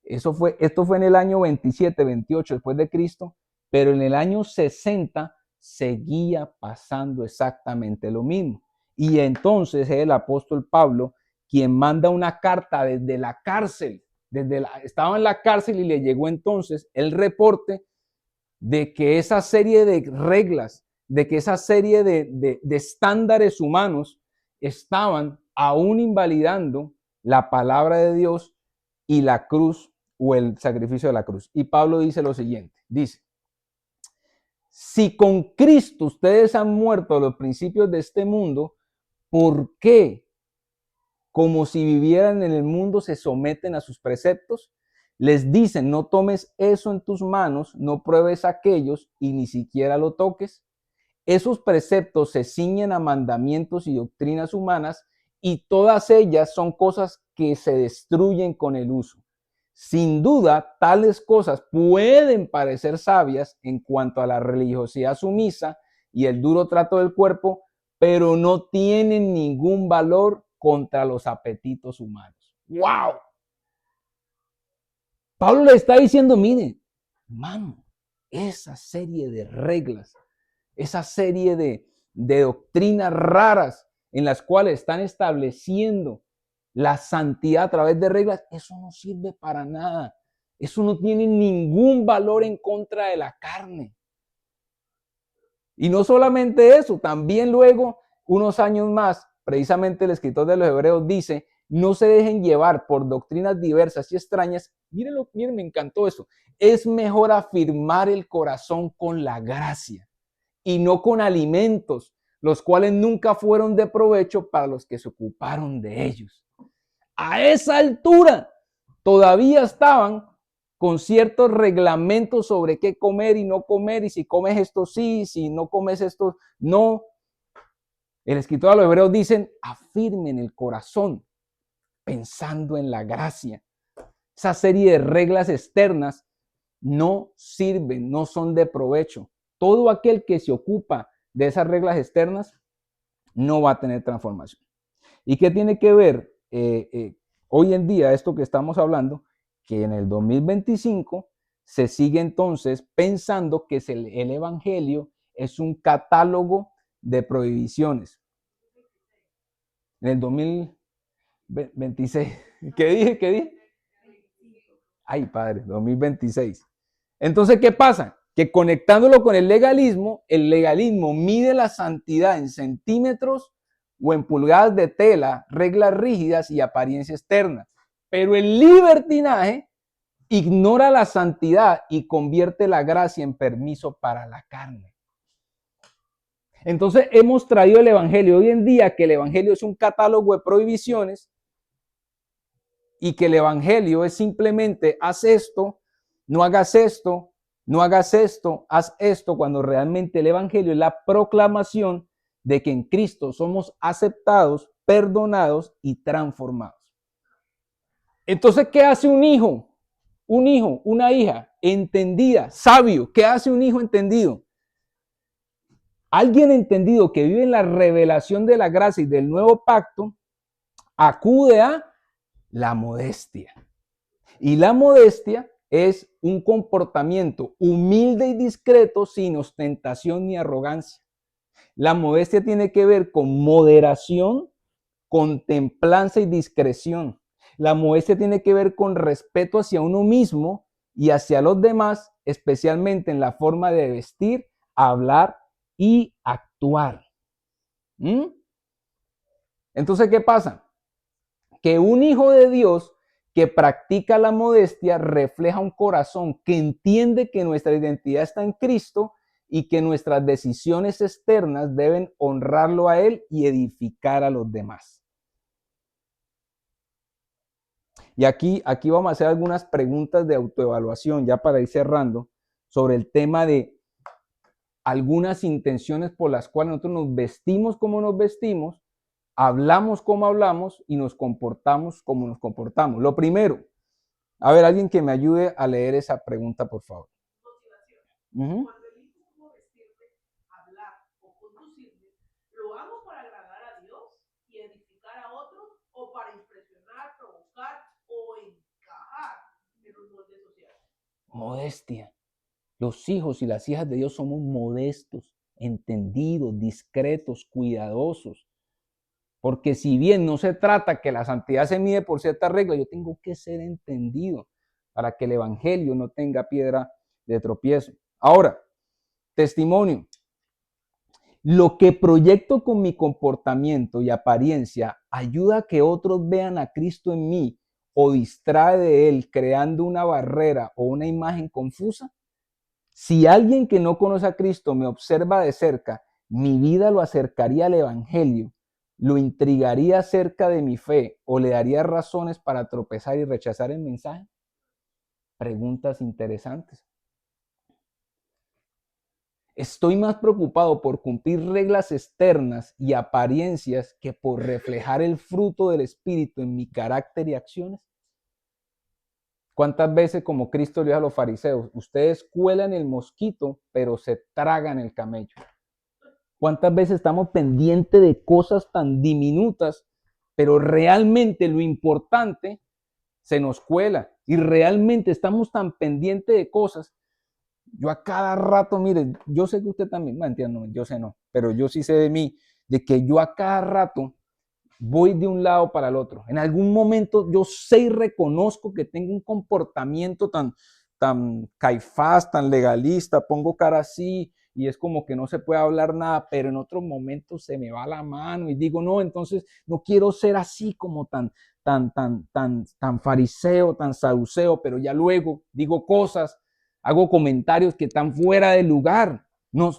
esto fue en el año 27, 28 después de Cristo, pero en el año 60 seguía pasando exactamente lo mismo. Y entonces es el apóstol Pablo quien manda una carta desde la cárcel, estaba en la cárcel y le llegó entonces el reporte de que esa serie de reglas, de que esa serie de estándares humanos estaban aún invalidando la palabra de Dios y la cruz o el sacrificio de la cruz. Y Pablo dice lo siguiente, dice, si con Cristo ustedes han muerto a los principios de este mundo, ¿por qué, como si vivieran en el mundo, se someten a sus preceptos? Les dicen, no tomes eso en tus manos, no pruebes aquellos y ni siquiera lo toques. Esos preceptos se ciñen a mandamientos y doctrinas humanas y todas ellas son cosas que se destruyen con el uso. Sin duda, tales cosas pueden parecer sabias en cuanto a la religiosidad sumisa y el duro trato del cuerpo, pero no tienen ningún valor contra los apetitos humanos. ¡Wow! Pablo le está diciendo, mire, hermano, esa serie de reglas, esa serie de doctrinas raras en las cuales están estableciendo la santidad a través de reglas, eso no sirve para nada. Eso no tiene ningún valor en contra de la carne. Y no solamente eso, también luego, unos años más, precisamente el escritor de los Hebreos dice, no se dejen llevar por doctrinas diversas y extrañas. Miren, me encantó eso. Es mejor afirmar el corazón con la gracia y no con alimentos, los cuales nunca fueron de provecho para los que se ocuparon de ellos. A esa altura todavía estaban con ciertos reglamentos sobre qué comer y no comer, y si comes esto sí, si no comes esto no. El escritor de los Hebreos dicen, afirmen el corazón pensando en la gracia. Esa serie de reglas externas no sirven, no son de provecho. Todo aquel que se ocupa de esas reglas externas no va a tener transformación. ¿Y qué tiene que ver hoy en día esto que estamos hablando? Que en el 2025 se sigue entonces pensando que el evangelio es un catálogo de prohibiciones. En el 2026. ¿Qué dije? ¿Qué dije? Ay, padre, 2026. Entonces, ¿qué pasa? Que conectándolo con el legalismo mide la santidad en centímetros o en pulgadas de tela, reglas rígidas y apariencia externa. Pero el libertinaje ignora la santidad y convierte la gracia en permiso para la carne. Entonces hemos traído el evangelio hoy en día, que el evangelio es un catálogo de prohibiciones y que el evangelio es simplemente haz esto, no hagas esto, no hagas esto, haz esto, cuando realmente el evangelio es la proclamación de que en Cristo somos aceptados, perdonados y transformados. Entonces, ¿qué hace un hijo? Un hijo, una hija entendida, sabio. ¿Qué hace un hijo entendido? Alguien entendido que vive en la revelación de la gracia y del nuevo pacto, acude a la modestia. Y la modestia es un comportamiento humilde y discreto sin ostentación ni arrogancia. La modestia tiene que ver con moderación, con templanza y discreción. La modestia tiene que ver con respeto hacia uno mismo y hacia los demás, especialmente en la forma de vestir, hablar y actuar. ¿Mm? Entonces, ¿qué pasa? Que un hijo de Dios que practica la modestia refleja un corazón que entiende que nuestra identidad está en Cristo y que nuestras decisiones externas deben honrarlo a Él y edificar a los demás. Y aquí vamos a hacer algunas preguntas de autoevaluación, ya para ir cerrando, sobre el tema de algunas intenciones por las cuales nosotros nos vestimos como nos vestimos, hablamos como hablamos y nos comportamos como nos comportamos. Lo primero, a ver, alguien que me ayude a leer esa pregunta, por favor. Motivación. Cuando elijo cómo vestirme, hablar o conducirme, ¿lo hago para agradar a Dios y edificar a otros o para impresionar, provocar o encajar en un molde social? Modestia. Los hijos y las hijas de Dios somos modestos, entendidos, discretos, cuidadosos. Porque si bien no se trata que la santidad se mide por cierta regla, yo tengo que ser entendido para que el evangelio no tenga piedra de tropiezo. Ahora, testimonio. Lo que proyecto con mi comportamiento y apariencia ayuda a que otros vean a Cristo en mí o distrae de Él creando una barrera o una imagen confusa. Si alguien que no conoce a Cristo me observa de cerca, mi vida lo acercaría al evangelio, lo intrigaría acerca de mi fe o le daría razones para tropezar y rechazar el mensaje. Preguntas interesantes. Estoy más preocupado por cumplir reglas externas y apariencias que por reflejar el fruto del Espíritu en mi carácter y acciones. ¿Cuántas veces, como Cristo le dijo a los fariseos, ustedes cuelan el mosquito, pero se tragan el camello? ¿Cuántas veces estamos pendientes de cosas tan diminutas, pero realmente lo importante se nos cuela? Y realmente estamos tan pendientes de cosas. Yo a cada rato, mire, yo sé que usted también, no entiendo, yo sé no, pero yo sí sé de mí, de que yo a cada rato voy de un lado para el otro. En algún momento yo sé y reconozco que tengo un comportamiento tan caifás, tan legalista, pongo cara así y es como que no se puede hablar nada, pero en otros momentos se me va la mano y digo, no, entonces no quiero ser así como tan fariseo, tan saduceo, pero ya luego digo cosas, hago comentarios que están fuera de lugar. No,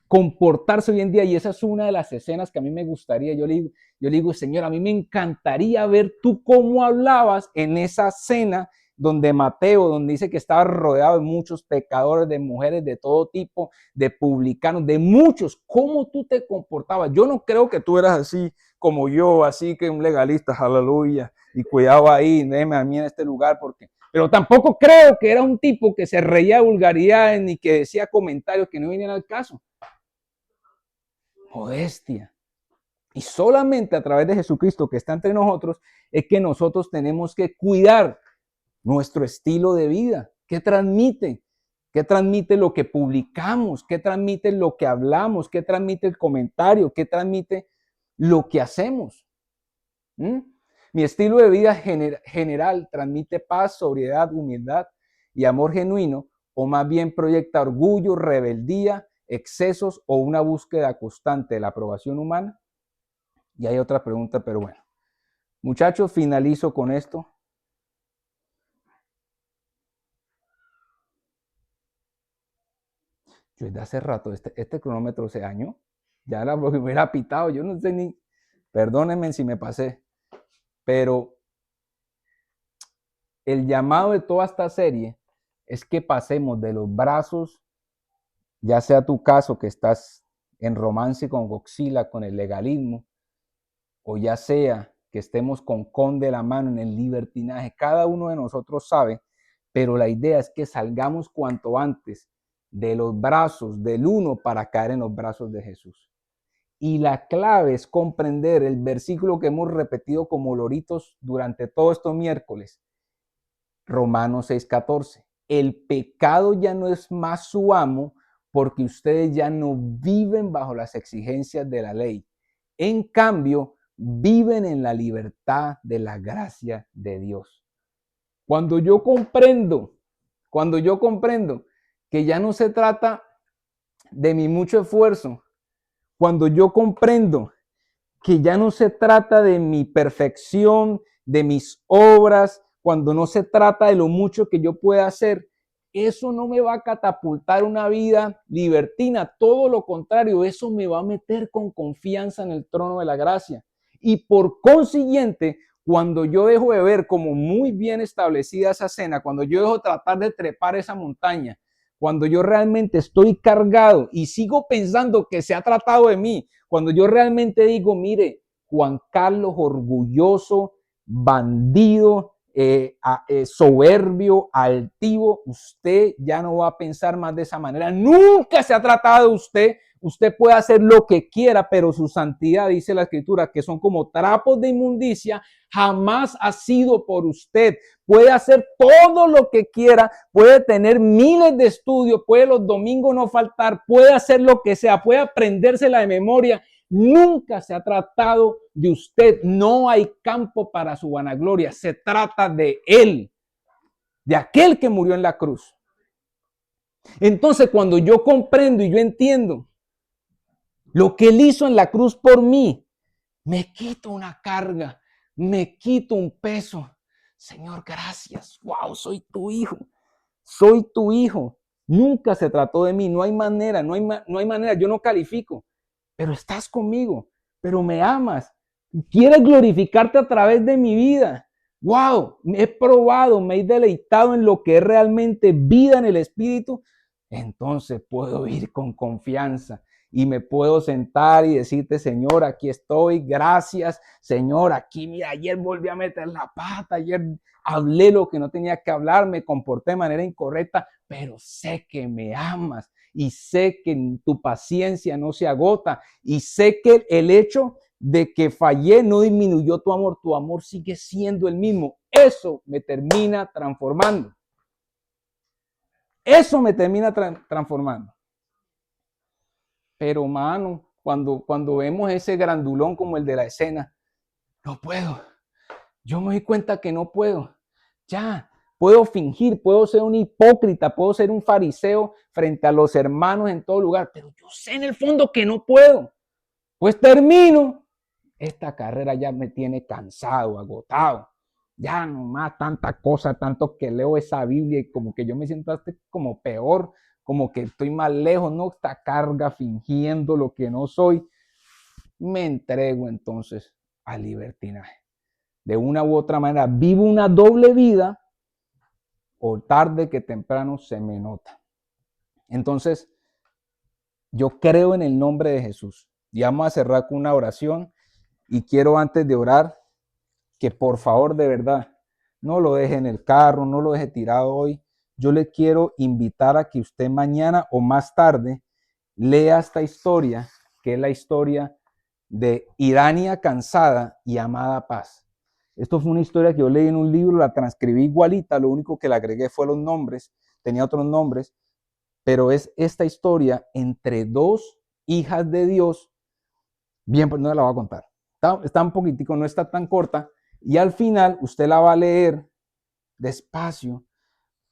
comportarse hoy en día, y esa es una de las escenas que a mí me gustaría. Yo le digo, Señor, a mí me encantaría ver tú cómo hablabas en esa cena donde Mateo, donde dice que estaba rodeado de muchos pecadores, de mujeres de todo tipo, de publicanos, de muchos, cómo tú te comportabas. Yo no creo que tú eras así como yo, así que un legalista, aleluya, y cuidado ahí, déjeme a mí en este lugar, pero tampoco creo que era un tipo que se reía de vulgaridades ni que decía comentarios que no venían al caso. Modestia. Y solamente a través de Jesucristo que está entre nosotros es que nosotros tenemos que cuidar nuestro estilo de vida. ¿Qué transmite? ¿Qué transmite lo que publicamos? ¿Qué transmite lo que hablamos? ¿Qué transmite el comentario? ¿Qué transmite lo que hacemos? Mi estilo de vida general transmite paz, sobriedad, humildad y amor genuino, o más bien proyecta orgullo, rebeldía, excesos o una búsqueda constante de la aprobación humana. Y hay otra pregunta, pero bueno. Muchachos, finalizo con esto. Yo desde hace rato, este cronómetro se dañó. Ya la hubiera pitado, yo no sé ni, perdónenme si me pasé, pero el llamado de toda esta serie es que pasemos de los brazos, ya sea tu caso que estás en romance con Godzilla, con el legalismo, o ya sea que estemos con de la mano en el libertinaje, cada uno de nosotros sabe, pero la idea es que salgamos cuanto antes de los brazos del uno para caer en los brazos de Jesús. Y la clave es comprender el versículo que hemos repetido como loritos durante todos estos miércoles, Romanos 6:14. El pecado ya no es más su amo, porque ustedes ya no viven bajo las exigencias de la ley. En cambio, viven en la libertad de la gracia de Dios. Cuando yo comprendo que ya no se trata de mi mucho esfuerzo, cuando yo comprendo que ya no se trata de mi perfección, de mis obras, cuando no se trata de lo mucho que yo pueda hacer, eso no me va a catapultar una vida libertina, todo lo contrario, eso me va a meter con confianza en el trono de la gracia. Y por consiguiente, cuando yo dejo de ver como muy bien establecida esa cena, cuando yo dejo de tratar de trepar esa montaña, cuando yo realmente estoy cargado y sigo pensando que se ha tratado de mí, cuando yo realmente digo, mire, Juan Carlos, orgulloso, bandido, soberbio, altivo, usted ya no va a pensar más de esa manera. Nunca se ha tratado de usted. Usted puede hacer lo que quiera, pero su santidad, dice la Escritura, que son como trapos de inmundicia, jamás ha sido por usted. Puede hacer todo lo que quiera, puede tener miles de estudios, puede los domingos no faltar, puede hacer lo que sea, puede aprendérsela de memoria. Nunca se ha tratado de usted. No hay campo para su vanagloria. Se trata de Él, de aquel que murió en la cruz. Entonces, cuando yo comprendo y yo entiendo lo que Él hizo en la cruz por mí, me quito una carga, me quito un peso. Señor, gracias. Wow, soy tu hijo. Soy tu hijo. Nunca se trató de mí. No hay manera, no hay manera. Yo no califico. Pero estás conmigo, pero me amas, quieres glorificarte a través de mi vida. Wow, me he probado, me he deleitado en lo que es realmente vida en el Espíritu. Entonces puedo ir con confianza y me puedo sentar y decirte, Señor, aquí estoy, gracias, Señor, aquí, mira, ayer volví a meter la pata, ayer hablé lo que no tenía que hablar, me comporté de manera incorrecta, pero sé que me amas. Y sé que tu paciencia no se agota. Y sé que el hecho de que fallé no disminuyó tu amor sigue siendo el mismo. Eso me termina transformando. Eso me termina transformando. Pero, mano, cuando vemos ese grandulón como el de la escena, no puedo. Yo me doy cuenta que no puedo. Ya. Puedo fingir, puedo ser un hipócrita, puedo ser un fariseo frente a los hermanos en todo lugar, pero yo sé en el fondo que no puedo. Pues termino. Esta carrera ya me tiene cansado, agotado. Ya no más tanta cosa, tanto que leo esa Biblia y como que yo me siento hasta como peor, como que estoy más lejos, no, esta carga fingiendo lo que no soy. Me entrego entonces al libertinaje. De una u otra manera, vivo una doble vida, o tarde que temprano se me nota. Entonces, yo creo en el nombre de Jesús. Y vamos a cerrar con una oración. Y quiero antes de orar que por favor, de verdad, no lo deje en el carro, no lo deje tirado hoy. Yo le quiero invitar a que usted mañana o más tarde lea esta historia, que es la historia de Irania cansada y amada paz. Esto fue una historia que yo leí en un libro, la transcribí igualita, lo único que le agregué fue los nombres, tenía otros nombres, pero es esta historia entre dos hijas de Dios. Bien, pues no la voy a contar. Está un poquitico, no está tan corta, y al final usted la va a leer despacio,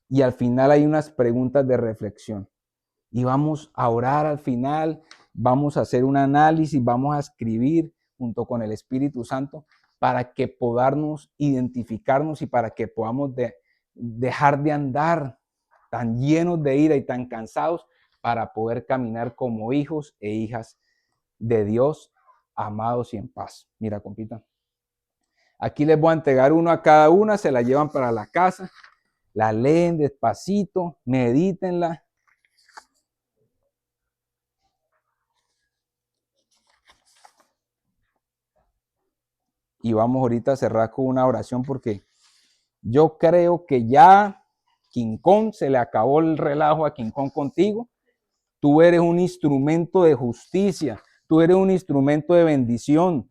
y al final hay unas preguntas de reflexión. Y vamos a orar al final, vamos a hacer un análisis, vamos a escribir junto con el Espíritu Santo, para que podamos identificarnos y para que podamos dejar de andar tan llenos de ira y tan cansados para poder caminar como hijos e hijas de Dios, amados y en paz. Mira, compita. Aquí les voy a entregar uno a cada una, se la llevan para la casa, la leen despacito, medítenla. Y vamos ahorita a cerrar con una oración porque yo creo que ya King Kong, se le acabó el relajo a King Kong contigo. Tú eres un instrumento de justicia, tú eres un instrumento de bendición.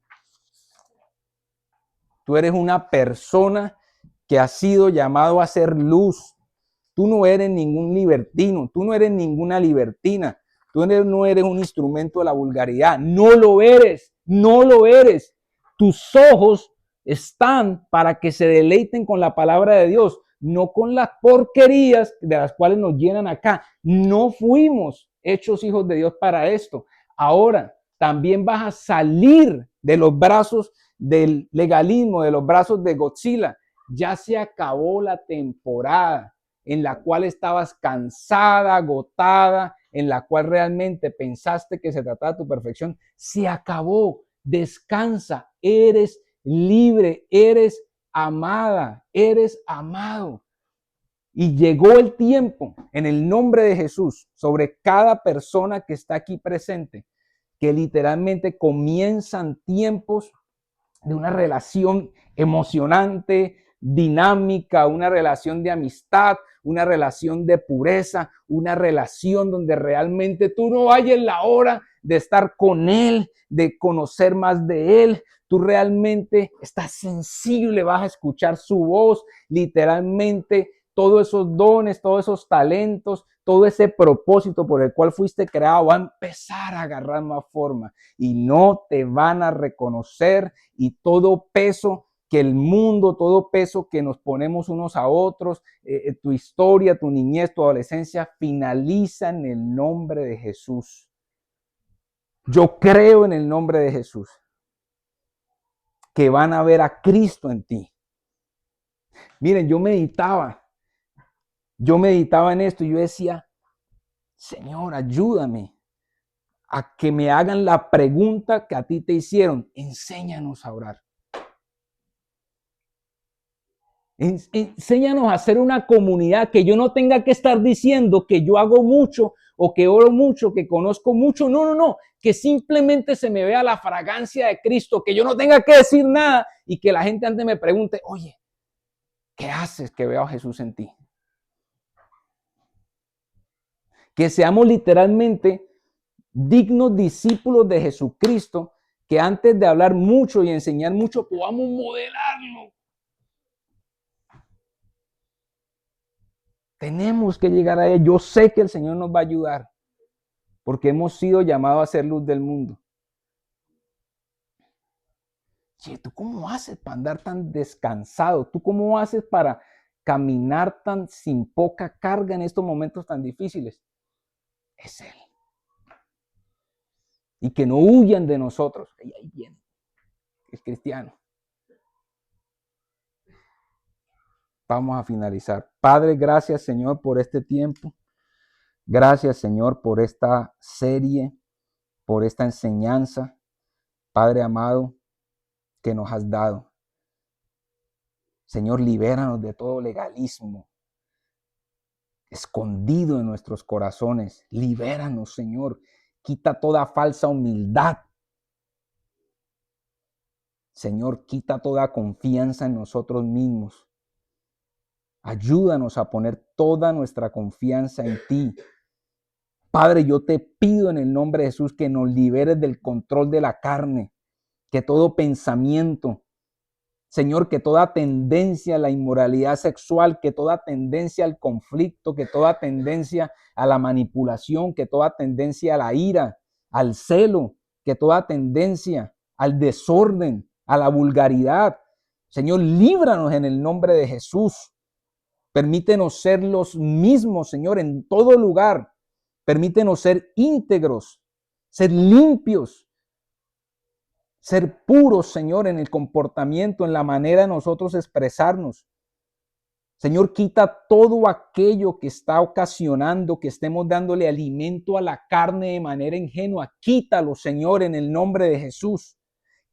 Tú eres una persona que ha sido llamado a ser luz. Tú no eres ningún libertino, tú no eres ninguna libertina. Tú no eres un instrumento de la vulgaridad. No lo eres. No lo eres. Tus ojos están para que se deleiten con la palabra de Dios, no con las porquerías de las cuales nos llenan acá. No fuimos hechos hijos de Dios para esto. Ahora también vas a salir de los brazos del legalismo, de los brazos de Godzilla. Ya se acabó la temporada en la cual estabas cansada, agotada, en la cual realmente pensaste que se trataba de tu perfección. Se acabó. Descansa. Eres libre, eres amada, eres amado. Y llegó el tiempo, en el nombre de Jesús, sobre cada persona que está aquí presente, que literalmente comienzan tiempos de una relación emocionante, dinámica, una relación de amistad, una relación de pureza, una relación donde realmente tú no hayas la hora de estar con Él, de conocer más de Él. Tú realmente estás sensible, vas a escuchar su voz, literalmente todos esos dones, todos esos talentos, todo ese propósito por el cual fuiste creado va a empezar a agarrar más forma y no te van a reconocer, y todo peso que el mundo, todo peso que nos ponemos unos a otros, tu historia, tu niñez, tu adolescencia, finaliza en el nombre de Jesús. Yo creo en el nombre de Jesús que van a ver a Cristo en ti. Miren, yo meditaba en esto y yo decía, Señor, ayúdame a que me hagan la pregunta que a ti te hicieron. Enséñanos a orar. Enséñanos a hacer una comunidad, que yo no tenga que estar diciendo que yo hago mucho o que oro mucho, que conozco mucho. No. Que simplemente se me vea la fragancia de Cristo, que yo no tenga que decir nada y que la gente antes me pregunte, oye, ¿qué haces que veo a Jesús en ti? Que seamos literalmente dignos discípulos de Jesucristo, que antes de hablar mucho y enseñar mucho podamos modelarlo. Tenemos que llegar a él. Yo sé que el Señor nos va a ayudar, porque hemos sido llamados a ser luz del mundo. Che, ¿tú cómo haces para andar tan descansado? ¿Tú cómo haces para caminar tan sin poca carga en estos momentos tan difíciles? Es Él. Y que no huyan de nosotros. Ahí viene el cristiano. Vamos a finalizar. Padre, gracias, Señor, por este tiempo. Gracias, Señor, por esta serie, por esta enseñanza, Padre amado, que nos has dado. Señor, libéranos de todo legalismo escondido en nuestros corazones. Libéranos, Señor. Quita toda falsa humildad. Señor, quita toda confianza en nosotros mismos. Ayúdanos a poner toda nuestra confianza en ti. Padre, yo te pido en el nombre de Jesús que nos liberes del control de la carne, que todo pensamiento, Señor, que toda tendencia a la inmoralidad sexual, que toda tendencia al conflicto, que toda tendencia a la manipulación, que toda tendencia a la ira, al celo, que toda tendencia al desorden, a la vulgaridad. Señor, líbranos en el nombre de Jesús. Permítenos ser los mismos, Señor, en todo lugar. Permítenos ser íntegros, ser limpios, ser puros, Señor, en el comportamiento, en la manera de nosotros expresarnos. Señor, quita todo aquello que está ocasionando que estemos dándole alimento a la carne de manera ingenua. Quítalo, Señor, en el nombre de Jesús.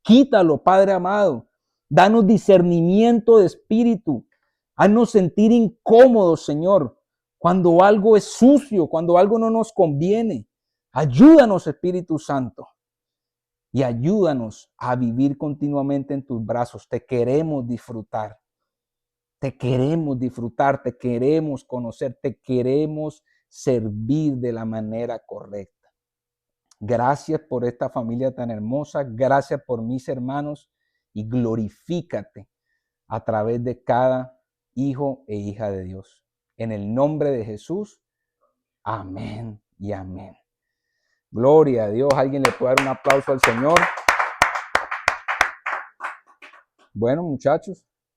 Quítalo, Padre amado. Danos discernimiento de espíritu. Haznos sentir incómodos, Señor, cuando algo es sucio, cuando algo no nos conviene. Ayúdanos, Espíritu Santo. Y ayúdanos a vivir continuamente en tus brazos. Te queremos disfrutar. Te queremos disfrutar, te queremos conocer, te queremos servir de la manera correcta. Gracias por esta familia tan hermosa. Gracias por mis hermanos. Y glorifícate a través de cada hijo e hija de Dios. En el nombre de Jesús. Amén y amén. Gloria a Dios. ¿Alguien le puede dar un aplauso al Señor? Bueno, muchachos,